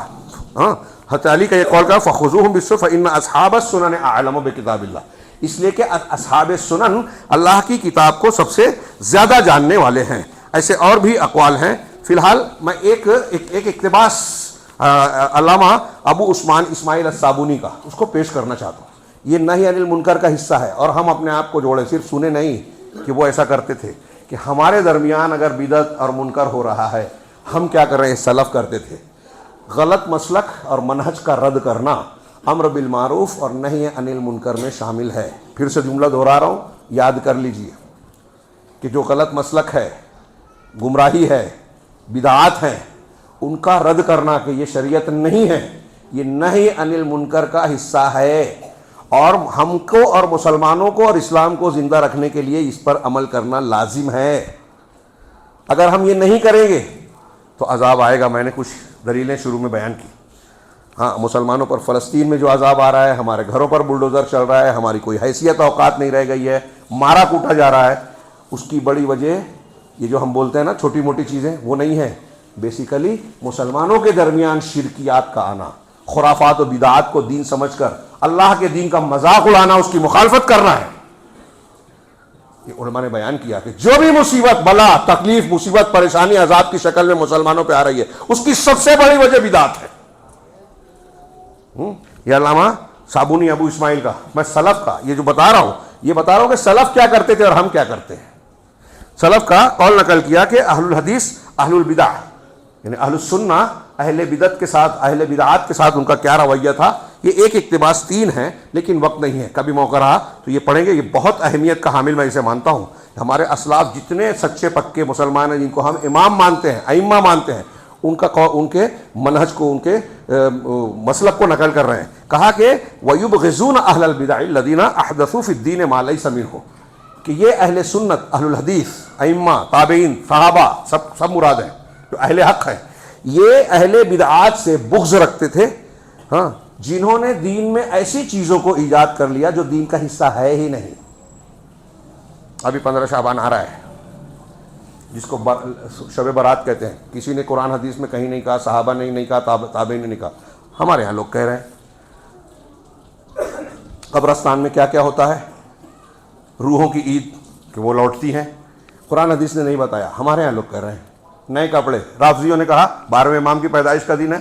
ہاں، حضرت علی کا یہ قول کا فخذوہم بالسنۃ فإن اصحاب السنن اعلم بکتاب اللہ، اس لیے کہ اصحاب سنن اللہ کی کتاب کو سب سے زیادہ جاننے والے ہیں۔ ایسے اور بھی اقوال ہیں، فی الحال میں ایک اقتباس علامہ ابو عثمان اسماعیل الصابونی کا اس کو پیش کرنا چاہتا ہوں۔ یہ نہی عن المنکر کا حصہ ہے، اور ہم اپنے آپ کو جوڑے، صرف سنے نہیں کہ وہ ایسا کرتے تھے، کہ ہمارے درمیان اگر بدعت اور منکر ہو رہا ہے، ہم کیا کر رہے ہیں؟ سلف کرتے تھے۔ غلط مسلک اور منہج کا رد کرنا امر بالمعروف اور نہی عن المنکر میں شامل ہے۔ پھر سے جملہ دہرا رہا ہوں، یاد کر لیجئے کہ جو غلط مسلک ہے، گمراہی ہے، بدعات ہیں، ان کا رد کرنا کہ یہ شریعت نہیں ہے، یہ نہی عن المنکر کا حصہ ہے، اور ہم کو اور مسلمانوں کو اور اسلام کو زندہ رکھنے کے لیے اس پر عمل کرنا لازم ہے۔ اگر ہم یہ نہیں کریں گے تو عذاب آئے گا۔ میں نے کچھ دلیلیں شروع میں بیان کی۔ ہاں، مسلمانوں پر فلسطین میں جو عذاب آ رہا ہے، ہمارے گھروں پر بلڈوزر چل رہا ہے، ہماری کوئی حیثیت اوقات نہیں رہ گئی ہے، مارا کوٹا جا رہا ہے، اس کی بڑی وجہ یہ جو ہم بولتے ہیں نا چھوٹی موٹی چیزیں، وہ نہیں ہے، بیسیکلی مسلمانوں کے درمیان شرکیات کا آنا، خرافات و بدعات کو دین سمجھ کر اللہ کے دین کا مذاق اڑانا، اس کی مخالفت کرنا ہے۔ یہ علماء نے بیان کیا کہ جو بھی مصیبت، بلا، تکلیف، مصیبت، پریشانی عذاب کی شکل میں مسلمانوں پہ آ رہی ہے، اس کی سب سے بڑی وجہ بدعت ہے۔ یہ علامہ صابونی ابو اسماعیل کا، میں سلف کا یہ جو بتا رہا ہوں، یہ بتا رہا ہوں کہ سلف کیا کرتے تھے اور ہم کیا کرتے ہیں۔ سلف کا قول نقل کیا کہ اہل الحدیث اہل البدع، یعنی اہل السنہ اہل بدعت کے ساتھ، اہل بدعات کے ساتھ ان کا کیا رویہ تھا۔ یہ ایک اقتباس 3 ہے، لیکن وقت نہیں ہے، کبھی موقع رہا تو یہ پڑھیں گے۔ یہ بہت اہمیت کا حامل میں اسے مانتا ہوں۔ ہمارے اسلاف جتنے سچے پکے مسلمان ہیں، جن کو ہم امام مانتے ہیں، ائمہ مانتے ہیں، ان کے منہج کو، ان کے مسلک کو نقل کر رہے ہیں۔ کہا کہ وَيُبْغِضُونَ أَهْلَ الْبِدَعِ الَّذِينَ أَحْدَثُوا فِي الدِّينِ مَا لَيْسَ مِنْهُ، کہ یہ اہل سنت، اہل الحدیث، ائمہ، تابعین، صحابہ، سب مراد ہیں جو اہل حق ہیں، یہ اہل بدعات سے بغض رکھتے تھے، ہاں، جنہوں نے دین میں ایسی چیزوں کو ایجاد کر لیا جو دین کا حصہ ہے ہی نہیں۔ ابھی 15 شعبان آ رہا ہے، جس کو شب برات کہتے ہیں۔ کسی نے قرآن حدیث میں کہیں نہیں کہا، صحابہ نے نہیں کہا، تابعین نے نہیں کہا، ہمارے یہاں لوگ کہہ رہے ہیں۔ قبرستان میں کیا کیا ہوتا ہے، روحوں کی عید کہ وہ لوٹتی ہیں، قرآن حدیث نے نہیں بتایا، ہمارے یہاں لوگ کہہ رہے ہیں۔ نئے کپڑے، رافضیوں نے کہا 12ویں امام کی پیدائش کا دن ہے،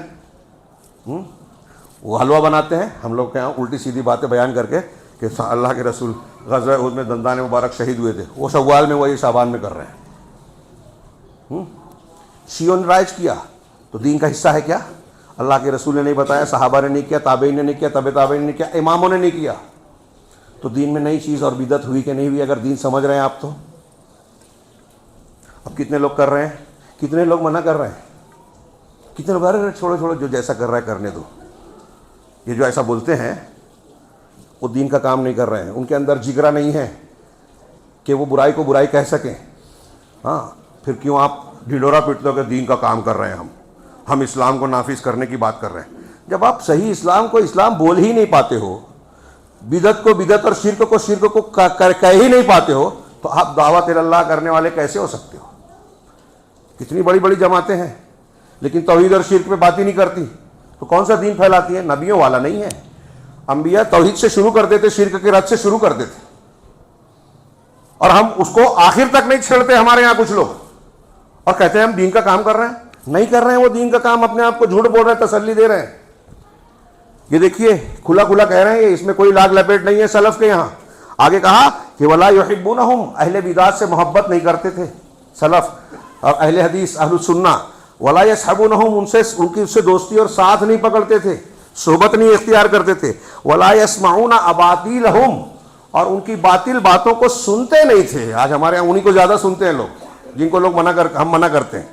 وہ حلوہ بناتے ہیں، ہم لوگ کے یہاں الٹی سیدھی باتیں بیان کر کے کہ اللہ کے رسول غزوہ احد میں دندان مبارک شہید ہوئے تھے، وہ شوال میں، وہی شعبان میں کر رہے ہیں۔ شیعوں نے رائج کیا تو دین کا حصہ ہے کیا؟ اللہ کے رسول نے نہیں بتایا، صحابہ نے نہیں کیا، تابعین نے نہیں کیا، تابع تابعین نے نہیں کیا، اماموں نے نہیں کیا، تو دین میں نئی چیز اور بدعت ہوئی کہ نہیں ہوئی؟ اگر دین سمجھ رہے ہیں آپ تو اب کتنے لوگ کر رہے ہیں، کتنے لوگ منع کر رہے ہیں، کتنے لوگ ارے چھوڑو چھوڑو، جو جیسا کر رہا ہے کرنے دو۔ یہ جو ایسا بولتے ہیں وہ دین کا کام نہیں کر رہے ہیں، ان کے اندر جگرا نہیں ہے کہ وہ برائی کو برائی کہہ سکیں۔ ہاں، پھر کیوں آپ ڈھڈورا پیٹتے ہو کہ دین کا کام کر رہے ہیں، ہم اسلام کو نافذ کرنے کی بات کر رہے ہیں، جب آپ صحیح اسلام کو اسلام بول ہی نہیں پاتے ہو، بدعت کو بدعت اور شرک کو شرک کو کہہ ہی نہیں پاتے ہو، تو آپ دعوت اللہ کرنے والے کیسے ہو سکتے ہو؟ کتنی بڑی بڑی جماعتیں ہیں لیکن توحید اور شرک پہ بات ہی نہیں کرتی، تو کون سا دین پھیلاتی ہے؟ نبیوں والا نہیں ہے۔ انبیاء توحید سے شروع کرتے تھے، شرک کے رد سے شروع کرتے تھے، اور ہم اس کو آخر تک نہیں چھیڑتے۔ ہمارے یہاں کچھ لوگ اور کہتے ہیں ہم دین کا کام کر رہے ہیں، نہیں کر رہے ہیں وہ دین کا کام، اپنے آپ کو جھوٹ بول رہے ہیں، تسلی دے رہے ہیں۔ یہ دیکھیے کھلا کھلا کہہ رہے ہیں، اس میں کوئی لاگ لپیٹ نہیں ہے سلف کے یہاں۔ آگے کہا کہ ولا یحبونہم، اہل بدعات سے محبت نہیں کرتے تھے سلف اور اہل حدیث اہل السنہ، ولا یصحبونہم، ان کی اس سے دوستی اور ساتھ نہیں پکڑتے تھے، صحبت نہیں اختیار کرتے تھے، ولا یسمعون اباطیلہم، اور ان کی باطل باتوں کو سنتے نہیں تھے۔ آج ہمارے یہاں انہی کو زیادہ سنتے ہیں لوگ، جن کو لوگ ہم منع کرتے ہیں،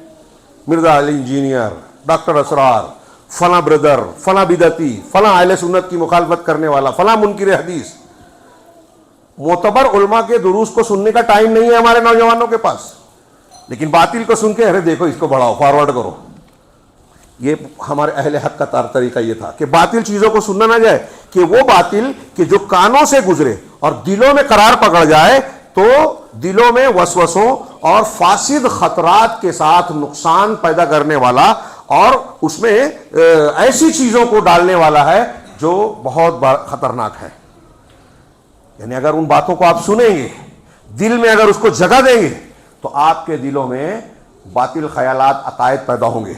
مرزا علی انجینئر، ڈاکٹر اسرار، فلاں بردر، فلاں بدعتی، فلاں اہل سنت کی مخالفت کرنے والا، فلاں منکر حدیث۔ معتبر علماء کے دروس کو سننے کا ٹائم نہیں ہے ہمارے نوجوانوں کے پاس، لیکن باطل کو سن کے ارے دیکھو اس کو بڑھاؤ، فارورڈ کرو۔ یہ ہمارے اہل حق کا طریقہ یہ تھا کہ باطل چیزوں کو سننا نہ جائے، کہ وہ باطل کہ جو کانوں سے گزرے اور دلوں میں قرار پکڑ جائے تو دلوں میں وسوسوں اور فاسد خطرات کے ساتھ نقصان پیدا کرنے والا، اور اس میں ایسی چیزوں کو ڈالنے والا ہے جو بہت خطرناک ہے۔ یعنی اگر ان باتوں کو آپ سنیں گے، دل میں اگر اس کو جگہ دیں گے، تو آپ کے دلوں میں باطل خیالات، عقائد پیدا ہوں گے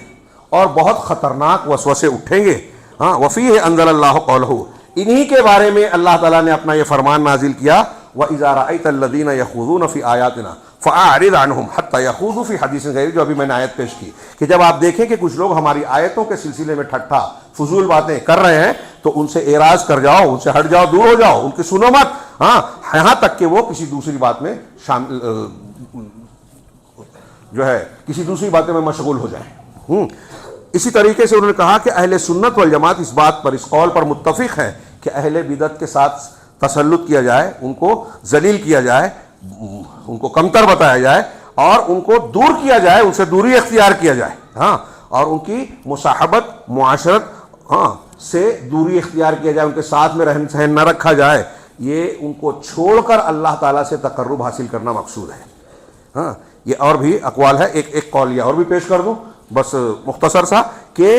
اور بہت خطرناک وسوسے اٹھیں گے۔ ہاں، وفیہ انزل اللہ قولہ، انہی کے بارے میں اللہ تعالیٰ نے اپنا یہ فرمان نازل کیا، وَإِذَا رَأَيْتَ الَّذِينَ يَخُوضُونَ فِي آيَاتِنَا فَأَعْرِضْ عَنْهُمْ حَتَّى يَخُوضُوا فِي حَدِيثٍ غَيْرِهِ، جو ابھی میں نے آیت پیش کی کہ جب آپ دیکھیں کہ کچھ لوگ ہماری آیتوں کے سلسلے میں ٹھٹھا فضول باتیں کر رہے ہیں تو ان سے اعراض کر جاؤ، ان سے ہٹ جاؤ، دور ہو جاؤ، ان کی سنو مت، ہاں، یہاں تک کہ وہ کسی دوسری بات میں جو ہے کسی دوسری باتیں میں مشغول ہو جائیں۔ اسی طریقے سے انہوں نے کہا کہ اہل سنت والجماعت اس بات پر، اس قول پر متفق ہیں کہ اہل بدعت کے ساتھ تسلط کیا جائے، ان کو ذلیل کیا جائے، ان کو کمتر بتایا جائے اور ان کو دور کیا جائے، ان سے دوری اختیار کیا جائے، ہاں، اور ان کی مصاحبت، معاشرت سے دوری اختیار کیا جائے، ان کے ساتھ میں رہن سہن نہ رکھا جائے، یہ ان کو چھوڑ کر اللہ تعالیٰ سے تقرب حاصل کرنا مقصود ہے۔ ہاں، یہ اور بھی اقوال ہے، ایک قول یہ اور بھی پیش کر دوں بس مختصر سا، کہ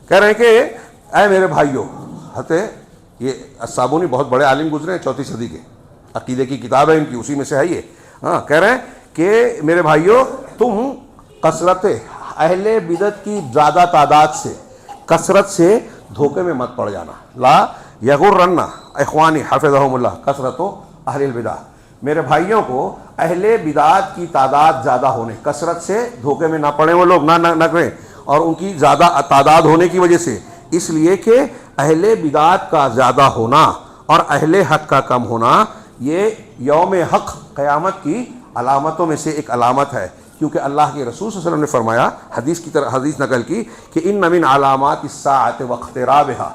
کہہ رہے ہیں کہ اے میرے بھائیوں، یہ الصابونی بہت بڑے عالم گزرے ہیں 4 صدی کے، عقیدے کی کتاب ہے ان کی، اسی میں سے ہے یہ۔ ہاں، کہہ رہے ہیں کہ میرے بھائیوں، تم کثرت اہل بدعت کی زیادہ تعداد سے، کثرت سے دھوکے میں مت پڑ جانا۔ لا یغرن اخوانی حفظہم اللہ کثرت اہل البدع، میرے بھائیوں کو اہل بدعات کی تعداد زیادہ ہونے، کثرت سے دھوکے میں نہ پڑیں وہ لوگ، نہ کریں، اور ان کی زیادہ تعداد ہونے کی وجہ سے، اس لیے کہ اہل بدعات کا زیادہ ہونا اور اہل حق کا کم ہونا یہ یوم حق، قیامت کی علامتوں میں سے ایک علامت ہے، کیونکہ اللہ کے رسول صلی اللہ علیہ وسلم نے فرمایا، حدیث نقل کی کہ ان من علامات الساعۃ واقترابها،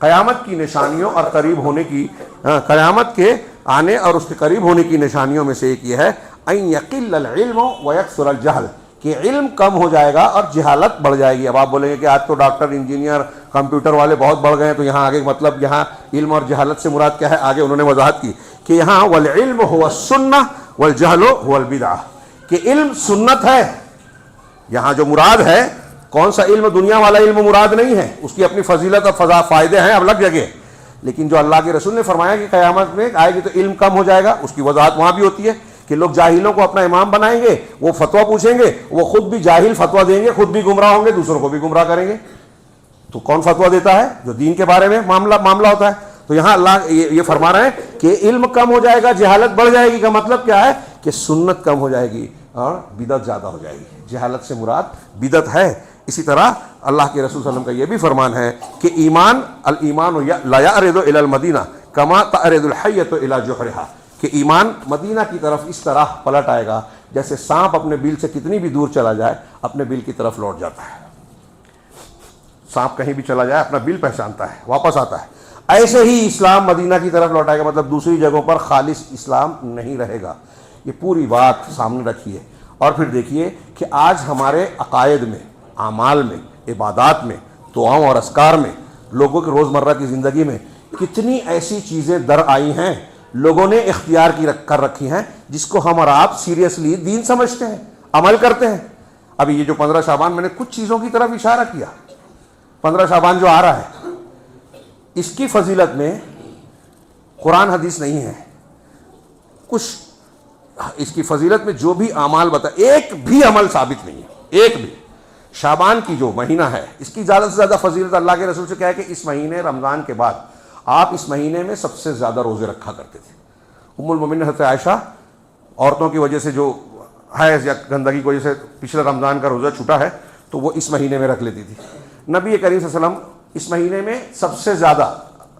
قیامت کی نشانیوں اور قریب ہونے کی، قیامت کے آنے اور اس کے قریب ہونے کی نشانیوں میں سے ایک یہ ہے ان یقل العلم ویکثر الجہل، کہ علم کم ہو جائے گا اور جہالت بڑھ جائے گی۔ اب آپ بولیں گے کہ آج تو ڈاکٹر، انجینئر، کمپیوٹر والے بہت بڑھ گئے ہیں، تو یہاں آگے مطلب یہاں علم اور جہالت سے مراد کیا ہے؟ آگے انہوں نے وضاحت کی کہ یہاں والعلم هو السنہ والجہل هو البدعہ، کہ علم سنت ہے، یہاں جو مراد ہے کون سا علم؟ دنیا والا علم مراد نہیں ہے، اس کی اپنی فضیلت اور فائدے ہیں الگ جگہ، لیکن جو اللہ کے رسول نے فرمایا کہ قیامت میں آئے گی تو علم کم ہو جائے گا، اس کی وضاحت وہاں بھی ہوتی ہے کہ لوگ جاہلوں کو اپنا امام بنائیں گے، وہ فتویٰ پوچھیں گے، وہ خود بھی جاہل فتویٰ دیں گے، خود بھی گمراہ ہوں گے، دوسروں کو بھی گمراہ کریں گے۔ تو کون فتویٰ دیتا ہے؟ جو دین کے بارے میں معاملہ ہوتا ہے۔ تو یہاں اللہ یہ فرما رہے ہیں کہ علم کم ہو جائے گا، جہالت بڑھ جائے گی، کا مطلب کیا ہے؟ کہ سنت کم ہو جائے گی اور بدعت زیادہ ہو جائے گی۔ جہالت سے مراد بدعت ہے۔ اسی طرح اللہ کے رسول صلی اللہ علیہ وسلم کا یہ بھی فرمان ہے کہ الایمان لا یعرض الی المدینہ کما تعرض الحیۃ الی جحرہا، کہ ایمان مدینہ کی طرف اس طرح پلٹ آئے گا جیسے سانپ اپنے بیل سے کتنی بھی دور چلا جائے اپنے بیل کی طرف لوٹ جاتا ہے۔ سانپ کہیں بھی چلا جائے اپنا بیل پہچانتا ہے، واپس آتا ہے، ایسے ہی اسلام مدینہ کی طرف لوٹائے گا، مطلب دوسری جگہوں پر خالص اسلام نہیں رہے گا۔ یہ پوری بات سامنے رکھیے اور پھر دیکھیے کہ آج ہمارے عقائد میں، اعمال میں، عبادات میں، دعاؤں اور اذکار میں، لوگوں کے روزمرہ کی زندگی میں کتنی ایسی چیزیں در آئی ہیں، لوگوں نے اختیار کر رکھی ہیں، جس کو ہم اور آپ سیریسلی دین سمجھتے ہیں، عمل کرتے ہیں۔ ابھی یہ جو 15 شعبان، میں نے کچھ چیزوں کی طرف اشارہ کیا، 15 شعبان جو آ رہا ہے اس کی فضیلت میں قرآن حدیث نہیں ہے، کچھ اس کی فضیلت میں جو بھی اعمال ایک بھی عمل ثابت نہیں ہے، ایک بھی۔ شعبان کی جو مہینہ ہے اس کی زیادہ سے زیادہ فضیلت اللہ کے رسول سے کیا ہے کہ اس مہینے رمضان کے بعد آپ اس مہینے میں سب سے زیادہ روزے رکھا کرتے تھے۔ ام المومنین حضرت عائشہ عورتوں کی وجہ سے جو حیض یا گندگی کی وجہ سے پچھلے رمضان کا روزہ چھوٹا ہے تو وہ اس مہینے میں رکھ لیتی تھی۔ نبی کریم صلی اللہ علیہ وسلم اس مہینے میں سب سے زیادہ،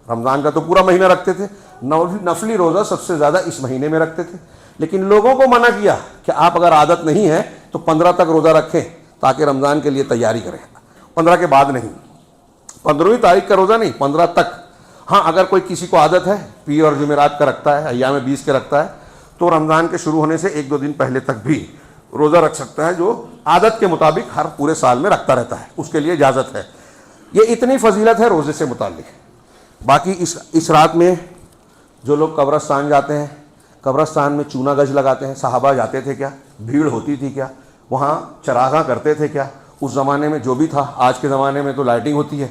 رمضان کا تو پورا مہینہ رکھتے تھے، نفلی روزہ سب سے زیادہ اس مہینے میں رکھتے تھے، لیکن لوگوں کو منع کیا کہ آپ اگر عادت نہیں ہے تو 15 تک روزہ رکھیں تاکہ رمضان کے لیے تیاری کریں، 15 کے بعد نہیں، 15ویں تاریخ کا روزہ نہیں، 15 تک۔ ہاں، اگر کوئی کسی کو عادت ہے پیر اور جمعرات کا رکھتا ہے، ایام 20 کے رکھتا ہے، تو رمضان کے شروع ہونے سے 1-2 دن پہلے تک بھی روزہ رکھ سکتا ہے، جو عادت کے مطابق ہر پورے سال میں رکھتا رہتا ہے، اس کے لیے اجازت ہے۔ یہ اتنی فضیلت ہے روزے سے متعلق۔ باقی اس رات میں جو لوگ قبرستان جاتے ہیں، قبرستان میں چونا گج لگاتے ہیں، صحابہ جاتے تھے کیا؟ بھیڑ ہوتی تھی کیا؟ وہاں چراغاں کرتے تھے کیا؟ اس زمانے میں جو بھی تھا، آج کے زمانے میں تو لائٹنگ ہوتی ہے،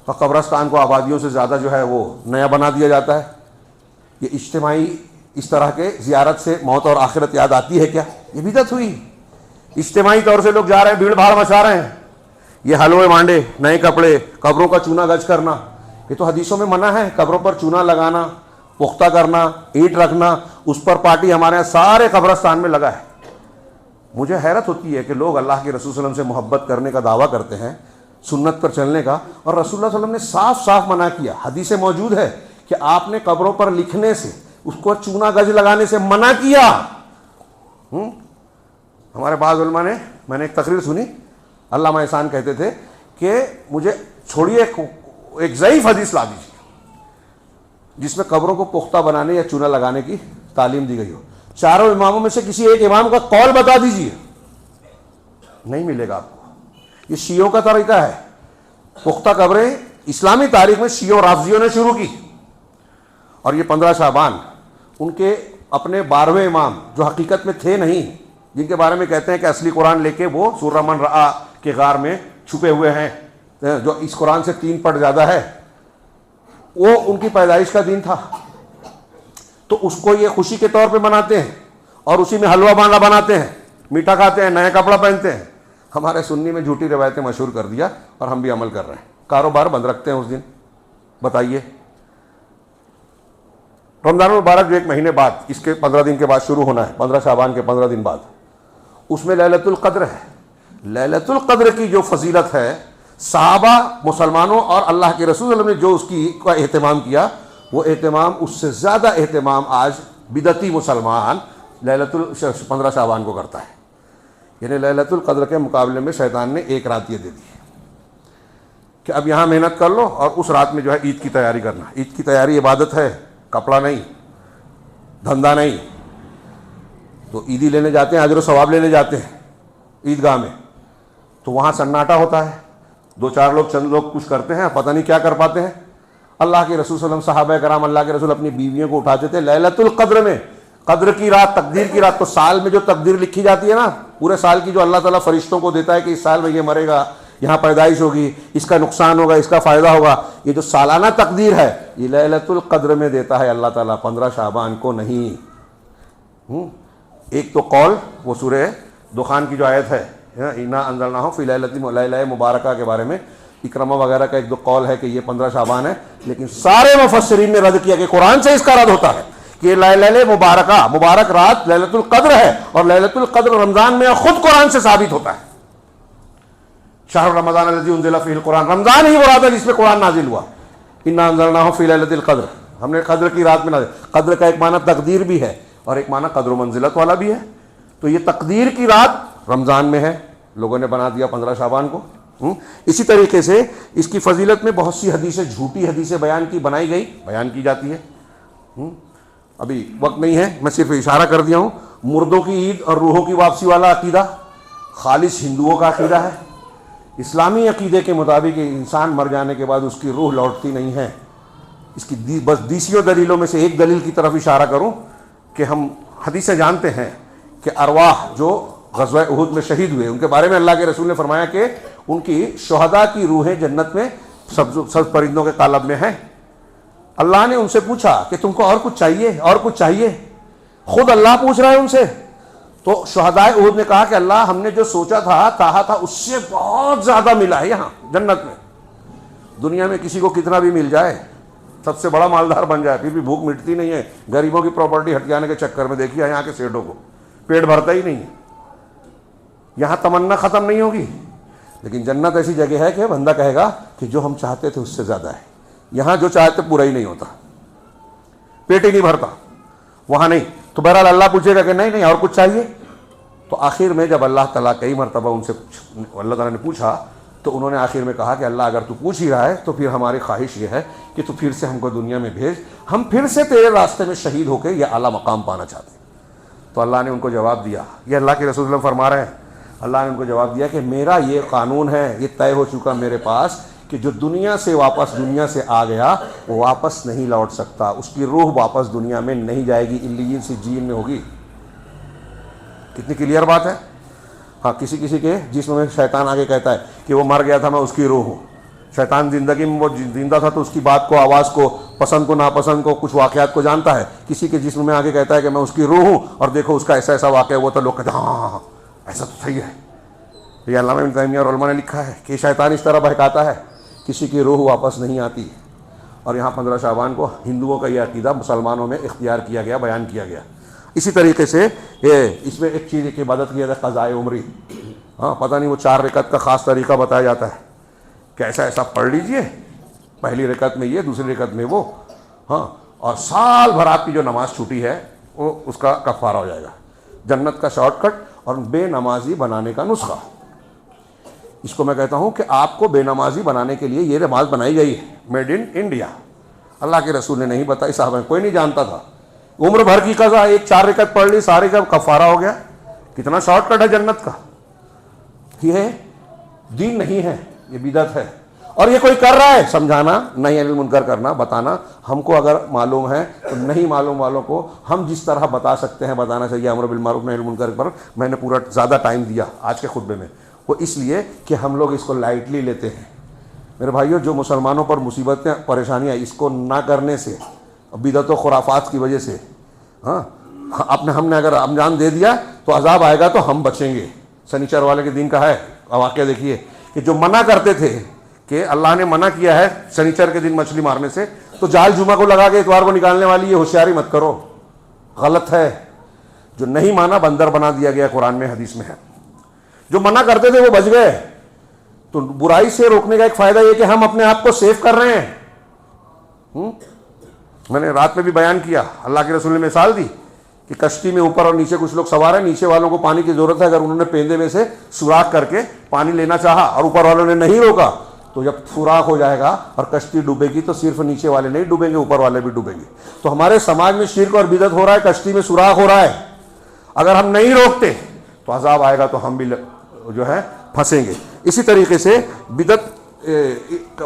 تو قبرستان کو آبادیوں سے زیادہ جو ہے وہ نیا بنا دیا جاتا ہے۔ یہ اجتماعی اس طرح کے زیارت سے موت اور آخرت یاد آتی ہے کیا؟ یہ بدعت ہوئی، اجتماعی طور سے لوگ جا رہے ہیں، بھیڑ بھاڑ مچا رہے ہیں، یہ حلوے مانڈے، نئے کپڑے، قبروں کا چونا گج کرنا، یہ تو حدیثوں میں منع ہے۔ قبروں پر چونا لگانا، پختہ کرنا، اینٹ رکھنا، اس پر پارٹی ہمارے یہاں سارے قبرستان میں لگا ہے۔ مجھے حیرت ہوتی ہے کہ لوگ اللہ کے رسول صلی اللہ علیہ وسلم سے محبت کرنے کا دعویٰ کرتے ہیں، سنت پر چلنے کا، اور رسول اللہ صلی اللہ علیہ وسلم نے صاف صاف منع کیا، حدیث موجود ہے کہ آپ نے قبروں پر لکھنے سے، اس کو چونا گج لگانے سے منع کیا۔ ہمارے بعض علماء نے، میں نے ایک تقریر سنی، علامہ احسان کہتے تھے کہ مجھے چھوڑیے ایک ضعیف حدیث لا دیجیے جس میں قبروں کو پختہ بنانے یا چونا لگانے کی تعلیم دی گئی ہو، چاروں اماموں میں سے کسی ایک امام کا قول بتا دیجیے، نہیں ملے گا آپ کو۔ یہ شیعوں کا طریقہ ہے، پختہ قبریں اسلامی تاریخ میں شیعوں رافضیوں نے شروع کی، اور یہ 15 شعبان ان کے اپنے 12ویں امام جو حقیقت میں تھے نہیں، جن کے بارے میں کہتے ہیں کہ اصلی قرآن لے کے وہ سورہ من رآ کے غار میں چھپے ہوئے ہیں، جو اس قرآن سے 3 پٹ زیادہ ہے، وہ ان کی پیدائش کا دن تھا، تو اس کو یہ خوشی کے طور پہ مناتے ہیں اور اسی میں حلوہ بانڈا بناتے ہیں، میٹھا کھاتے ہیں، نئے کپڑا پہنتے ہیں۔ ہمارے سنی میں جھوٹی روایتیں مشہور کر دیا اور ہم بھی عمل کر رہے ہیں، کاروبار بند رکھتے ہیں اس دن۔ بتائیے، رمضان المبارک جو 1 مہینے بعد، اس کے 15 دن کے بعد شروع ہونا ہے، 15 شعبان کے 15 دن بعد، اس میں لیلۃ القدر ہے۔ لیلۃ القدر کی جو فضیلت ہے، صحابہ، مسلمانوں اور اللہ کے رسول صلی اللہ علیہ وسلم نے جو اس کی کا اہتمام کیا، وہ اہتمام اس سے زیادہ اہتمام آج بدعتی مسلمان لیلۃ 15 شعبان کو کرتا ہے۔ یعنی لیلۃ القدر کے مقابلے میں شیطان نے 1 رات یہ دے دی کہ اب یہاں محنت کر لو اور اس رات میں جو ہے عید کی تیاری کرنا۔ عید کی تیاری عبادت ہے، کپڑا نہیں، دھندا نہیں۔ تو عیدی لینے جاتے ہیں، اجر و ثواب لینے جاتے ہیں عیدگاہ میں، تو وہاں سناٹا ہوتا ہے، 2-4 لوگ، چند لوگ کچھ کرتے ہیں، پتہ نہیں کیا کر پاتے ہیں۔ اللہ کے رسول صلی اللہ علیہ وسلم، صحابہ کرام، اللہ کے رسول اپنی بیویوں کو اٹھاتے تھے لیلۃ القدر میں، قدر کی رات، تقدیر کی رات۔ تو سال میں جو تقدیر لکھی جاتی ہے نا، پورے سال کی، جو اللہ تعالیٰ فرشتوں کو دیتا ہے کہ اس سال میں یہ مرے گا، یہاں پیدائش ہوگی، اس کا نقصان ہوگا، اس کا فائدہ ہوگا، یہ جو سالانہ تقدیر ہے، یہ لیلۃ القدر میں دیتا ہے اللہ تعالیٰ، 15 شعبان کو نہیں۔ ایک تو قول وہ سورہ دخان کی جو آیت ہے، انا انزلناہ فی لیلۃ مبارکہ کے بارے میں، اکرمہ وغیرہ کا ایک دو قول ہے کہ یہ 15 شعبان ہے، لیکن سارے مفسرین نے رد کیا کہ قرآن سے اس کا رد ہوتا ہے کہ لیلۃ مبارکہ، مبارک رات لیلۃ القدر ہے، اور لیلۃ القدر رمضان میں خود قرآن سے ثابت ہوتا ہے۔ شہر رمضان الذی انزل فیہ القرآن، رمضان ہی وہ رات ہے جس میں قرآن نازل ہوا۔ انا انزلناہ فی لیلۃ القدر، ہم نے قدر کی رات میں نازل۔ قدر کا ایک معنی تقدیر بھی ہے اور ایک معنی قدر و منزلت والا بھی ہے، تو یہ تقدیر کی رات رمضان میں ہے، لوگوں نے بنا دیا 15 شعبان کو۔ اسی طریقے سے اس کی فضیلت میں بہت سی حدیثیں، جھوٹی حدیثیں بیان کی جاتی ہے۔ ابھی وقت نہیں ہے، میں صرف اشارہ کر دیا ہوں۔ مردوں کی عید اور روحوں کی واپسی والا عقیدہ خالص ہندوؤں کا عقیدہ ہے۔ اسلامی عقیدے کے مطابق انسان مر جانے کے بعد اس کی روح لوٹتی نہیں ہے۔ اس کی بس 20 دلیلوں میں سے ایک دلیل کی طرف اشارہ کروں کہ ہم حدیثیں جانتے ہیں کہ ارواح جو غزوہ احد میں شہید ہوئے، ان کے بارے میں اللہ کے رسول نے فرمایا کہ ان کی شہداء کی روحیں جنت میں سبز پرندوں کے قالب میں ہیں۔ اللہ نے ان سے پوچھا کہ تم کو اور کچھ چاہیے، اور کچھ چاہیے؟ خود اللہ پوچھ رہا ہے ان سے۔ تو شہداء احد نے کہا کہ اللہ، ہم نے جو سوچا تھا، کہا تھا، اس سے بہت زیادہ ملا ہے یہاں جنت میں۔ دنیا میں کسی کو کتنا بھی مل جائے، سب سے بڑا مالدار بن جائے، پھر بھی بھوک مٹتی نہیں ہے۔ غریبوں کی پراپرٹی ہٹیانے کے چکر میں دیکھیے یہاں کے سیٹوں کو، پیٹ بھرتا ہی نہیں ہے۔ یہاں تمنا ختم نہیں ہوگی، لیکن جنت ایسی جگہ ہے کہ بندہ کہے گا کہ جو ہم چاہتے تھے اس سے زیادہ ہے۔ یہاں جو چاہتے پورا ہی نہیں ہوتا، پیٹ ہی نہیں بھرتا، وہاں نہیں۔ تو بہرحال اللہ پوچھے گا کہ نہیں اور کچھ چاہیے؟ تو آخر میں جب اللہ تعالیٰ کئی مرتبہ ان سے اللہ تعالیٰ نے پوچھا، تو انہوں نے آخر میں کہا کہ اللہ، اگر تو پوچھ ہی رہا ہے تو پھر ہماری خواہش یہ ہے کہ تو پھر سے ہم کو دنیا میں بھیج، ہم پھر سے تیرے راستے میں شہید ہو کے یہ اعلیٰ مقام پانا چاہتے ہیں۔ تو اللہ نے ان کو جواب دیا، یہ اللہ کے رسول صلی اللہ علیہ وسلم فرما رہے ہیں، اللہ نے ان کو جواب دیا کہ میرا یہ قانون ہے، یہ طے ہو چکا میرے پاس کہ جو دنیا سے آ گیا وہ واپس نہیں لوٹ سکتا، اس کی روح واپس دنیا میں نہیں جائے گی، علیین سجین میں ہوگی۔ کتنی کلیئر بات ہے۔ ہاں، کسی کے جسم میں شیطان آگے کہتا ہے کہ وہ مر گیا تھا، میں اس کی روح ہوں۔ شیطان زندگی میں وہ زندہ تھا تو اس کی بات کو، آواز کو، پسند کو، ناپسند کو، کچھ واقعات کو جانتا ہے۔ کسی کے جسم میں آگے کہتا ہے کہ میں اس کی روح ہوں، اور دیکھو اس کا ایسا واقعہ ہوا، تو لوگ کہتے ہیں ہاں ایسا تو صحیح ہے۔ یہ علامہ ابن تیمیہ اور علماء نے لکھا ہے کہ شیطان اس طرح بہکاتا ہے، کسی کی روح واپس نہیں آتی۔ اور یہاں 15 شعبان کو ہندوؤں کا یہ عقیدہ مسلمانوں میں اختیار کیا گیا، بیان کیا گیا۔ اسی طریقے سے اس میں ایک چیز کی عبادت کی جاتا ہے، قضائے عمری۔ ہاں، پتہ نہیں وہ 4 رکعت کا خاص طریقہ بتایا جاتا ہے کہ ایسا پڑھ لیجئے، پہلی رکعت میں یہ، دوسری رکعت میں وہ، ہاں، اور سال بھر آپ کی جو نماز چھوٹی ہے وہ اس کا کفارہ ہو جائے گا۔ جنت کا شارٹ کٹ اور بے نمازی بنانے کا نسخہ. اس کو میں کہتا ہوں کہ آپ کو بے نمازی بنانے کے لیے یہ نماز بنائی گئی ہے, میڈ ان انڈیا. اللہ کے رسول نے نہیں بتائی, صحابہ کوئی نہیں جانتا تھا. عمر بھر کی قضا, ایک 4 رکعت پڑھ لی, سارے کا کفارہ ہو گیا. کتنا شارٹ کٹ ہے جنت کا. یہ دین نہیں ہے, یہ بدعت ہے. اور یہ کوئی کر رہا ہے, سمجھانا, نہی عن المنکر کرنا, بتانا. ہم کو اگر معلوم ہے تو نہیں معلوم والوں کو ہم جس طرح بتا سکتے ہیں بتانا چاہیے. امر بالمعروف نہی عن المنکر پر میں نے پورا زیادہ ٹائم دیا آج کے خطبے میں, وہ اس لیے کہ ہم لوگ اس کو لائٹلی لیتے ہیں. میرے بھائیوں, جو مسلمانوں پر مصیبتیں پریشانیاں اس کو نہ کرنے سے, بدعت و خرافات کی وجہ سے, ہاں ہم نے اگر انجام دے دیا تو عذاب آئے گا تو ہم بچیں گے. سنیچر والے کے دین کا ہے واقعہ, دیکھیے کہ جو منع کرتے تھے کہ اللہ نے منع کیا ہے سنیچر کے دن مچھلی مارنے سے, تو جال جمعہ کو لگا کے اتوار کو نکالنے والی یہ ہوشیاری مت کرو, غلط ہے. جو نہیں مانا بندر بنا دیا گیا, قرآن میں حدیث میں ہے. جو منع کرتے تھے وہ بچ گئے. تو برائی سے روکنے کا ایک فائدہ یہ کہ ہم اپنے آپ کو سیف کر رہے ہیں. میں نے رات میں بھی بیان کیا, اللہ کے رسول نے مثال دی کہ کشتی میں اوپر اور نیچے کچھ لوگ سوار ہیں, نیچے والوں کو پانی کی ضرورت ہے. اگر انہوں نے پیندے میں سے سوراخ کر کے پانی لینا چاہا اور اوپر والوں نے نہیں روکا تو جب سوراخ ہو جائے گا اور کشتی ڈوبے گی تو صرف نیچے والے نہیں ڈوبیں گے, اوپر والے بھی ڈوبیں گے. تو ہمارے سماج میں شرک اور بدعت ہو رہا ہے, کشتی میں سوراخ ہو رہا ہے. اگر ہم نہیں روکتے تو عذاب آئے گا تو ہم بھی جو ہے پھنسیں گے. اسی طریقے سے بدعت,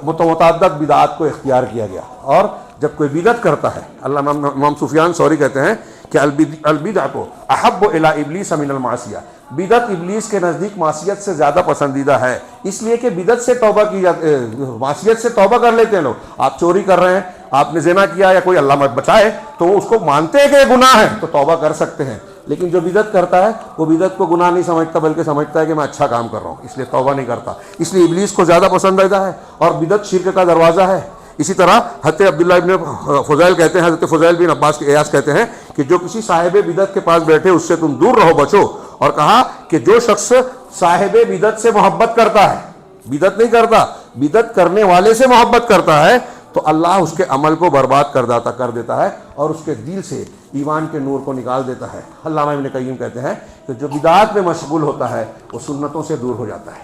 متعدد بدعات کو اختیار کیا گیا. اور جب کوئی بدعت کرتا ہے, اللہ امام سفیان ثوری کہتے ہیں کہ البدعۃ احب الی ابلیس من المعصیہ, بدعت ابلیس کے نزدیک معصیت سے زیادہ پسندیدہ ہے. اس لیے کہ بدعت سے توبہ کی جاتی, معصیت سے توبہ کر لیتے ہیں لوگ. آپ چوری کر رہے ہیں, آپ نے زنا کیا یا کوئی اللہ بچائے تو اس کو مانتے ہیں کہ یہ گناہ ہے تو توبہ کر سکتے ہیں. لیکن جو بدعت کرتا ہے وہ بدعت کو گناہ نہیں سمجھتا بلکہ سمجھتا ہے کہ میں اچھا کام کر رہا ہوں, اس لیے توبہ نہیں کرتا. اس لیے ابلیس کو زیادہ پسندیدہ ہے اور بدعت شرک کا دروازہ ہے. اسی طرح حضرت عبداللہ ابن فضیل کہتے ہیں, حضرت فضیل بن عباس کے ایاس کہتے ہیں کہ جو کسی صاحب بدعت کے پاس بیٹھے اس سے تم دور رہو, بچو. اور کہا کہ جو شخص صاحب بدعت سے محبت کرتا ہے, بدعت نہیں کرتا, بدعت کرنے والے سے محبت کرتا ہے, تو اللہ اس کے عمل کو برباد کر دیتا ہے اور اس کے دل سے ایمان کے نور کو نکال دیتا ہے. علامہ ابن قیم کہتے ہیں کہ جو بدعات میں مشغول ہوتا ہے وہ سنتوں سے دور ہو جاتا ہے.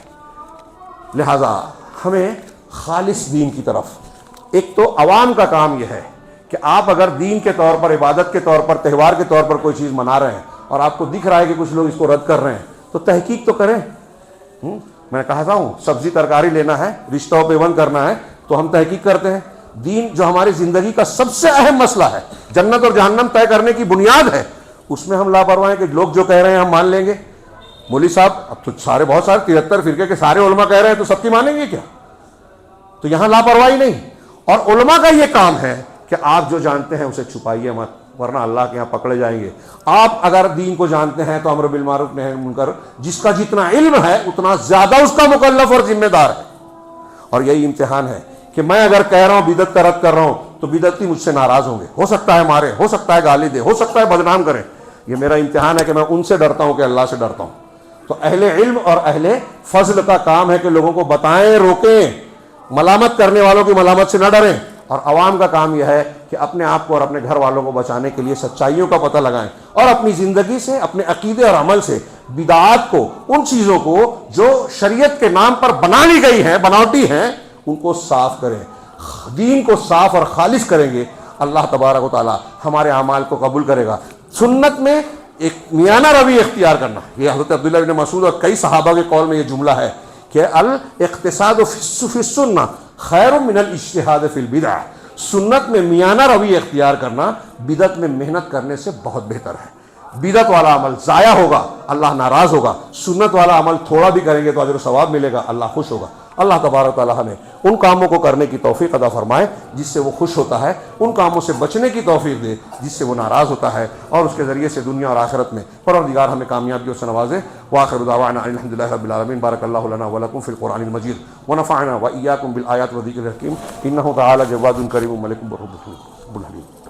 لہذا ہمیں خالص دین کی طرف, ایک تو عوام کا کام یہ ہے کہ آپ اگر دین کے طور پر, عبادت کے طور پر, تہوار کے طور پر کوئی چیز منا رہے ہیں اور آپ کو دکھ رہا ہے کہ کچھ لوگ اس کو رد کر رہے ہیں تو تحقیق تو کریں. میں کہتا ہوں سبزی ترکاری لینا ہے, رشتہ و پیوند کرنا ہے تو ہم تحقیق کرتے ہیں. دین جو ہماری زندگی کا سب سے اہم مسئلہ ہے, جنت اور جہنم طے کرنے کی بنیاد ہے, اس میں ہم لاپرواہ ہیں کہ لوگ جو کہہ رہے ہیں ہم مان لیں گے. مولوی صاحب اب تو سارے, بہت سارے 73 فرقے کے سارے علماء کہہ رہے ہیں تو سب کی مانیں گے کیا؟ تو یہاں لاپرواہی نہیں. اور علماء کا یہ کام ہے کہ آپ جو جانتے ہیں اسے چھپائیے مت, ورنہ اللہ کے یہاں پکڑے جائیں گے. آپ اگر دین کو جانتے ہیں تو امر بالمعروف نہی عن المنکر, جس کا جتنا علم ہے اتنا زیادہ اس کا مکلف اور ذمہ دار ہے. اور یہی امتحان ہے کہ میں اگر کہہ رہا ہوں بدعت کا رد کر رہا ہوں تو بدعتی مجھ سے ناراض ہوں گے, ہو سکتا ہے مارے, ہو سکتا ہے گالی دے, ہو سکتا ہے بدنام کریں. یہ میرا امتحان ہے کہ میں ان سے ڈرتا ہوں کہ اللہ سے ڈرتا ہوں. تو اہل علم اور اہل فضل کا کام ہے کہ لوگوں کو بتائیں, روکیں, ملامت کرنے والوں کی ملامت سے نہ ڈریں. اور عوام کا کام یہ ہے کہ اپنے آپ کو اور اپنے گھر والوں کو بچانے کے لیے سچائیوں کا پتہ لگائیں اور اپنی زندگی سے, اپنے عقیدے اور عمل سے بدعات کو, ان چیزوں کو جو شریعت کے نام پر بنا لی گئی ہیں, بناوٹی ہیں, ان کو صاف کریں. دین کو صاف اور خالص کریں گے, اللہ تبارک و تعالی ہمارے اعمال کو قبول کرے گا. سنت میں ایک میانہ روی اختیار کرنا, یہ حضرت عبداللہ بن مسعود اور کئی صحابہ کے قول میں یہ جملہ ہے کہ الاقتصاد فی السنہ خیر من الاجتہاد فی البدع. سنت میں میانہ روی اختیار کرنا بدعت میں محنت کرنے سے بہت بہتر ہے. بدعت والا عمل ضائع ہوگا, اللہ ناراض ہوگا. سنت والا عمل تھوڑا بھی کریں گے تو اجر و ثواب ملے گا, اللہ خوش ہوگا. اللہ تبارک و تعالی ہمیں ان کاموں کو کرنے کی توفیق عطا فرمائے جس سے وہ خوش ہوتا ہے, ان کاموں سے بچنے کی توفیق دے جس سے وہ ناراض ہوتا ہے, اور اس کے ذریعے سے دنیا اور آخرت میں پروردگار ہمیں کامیابیوں سے نوازے. وآخر دعوانا الحمدللہ رب العالمین. بارک اللہ لنا ولکم فی القرآن المجید ونفعنا وإیاکم بالآیات والذکر الحکیم. انہ تعالی جواد کریم ملک برحب الحلیم.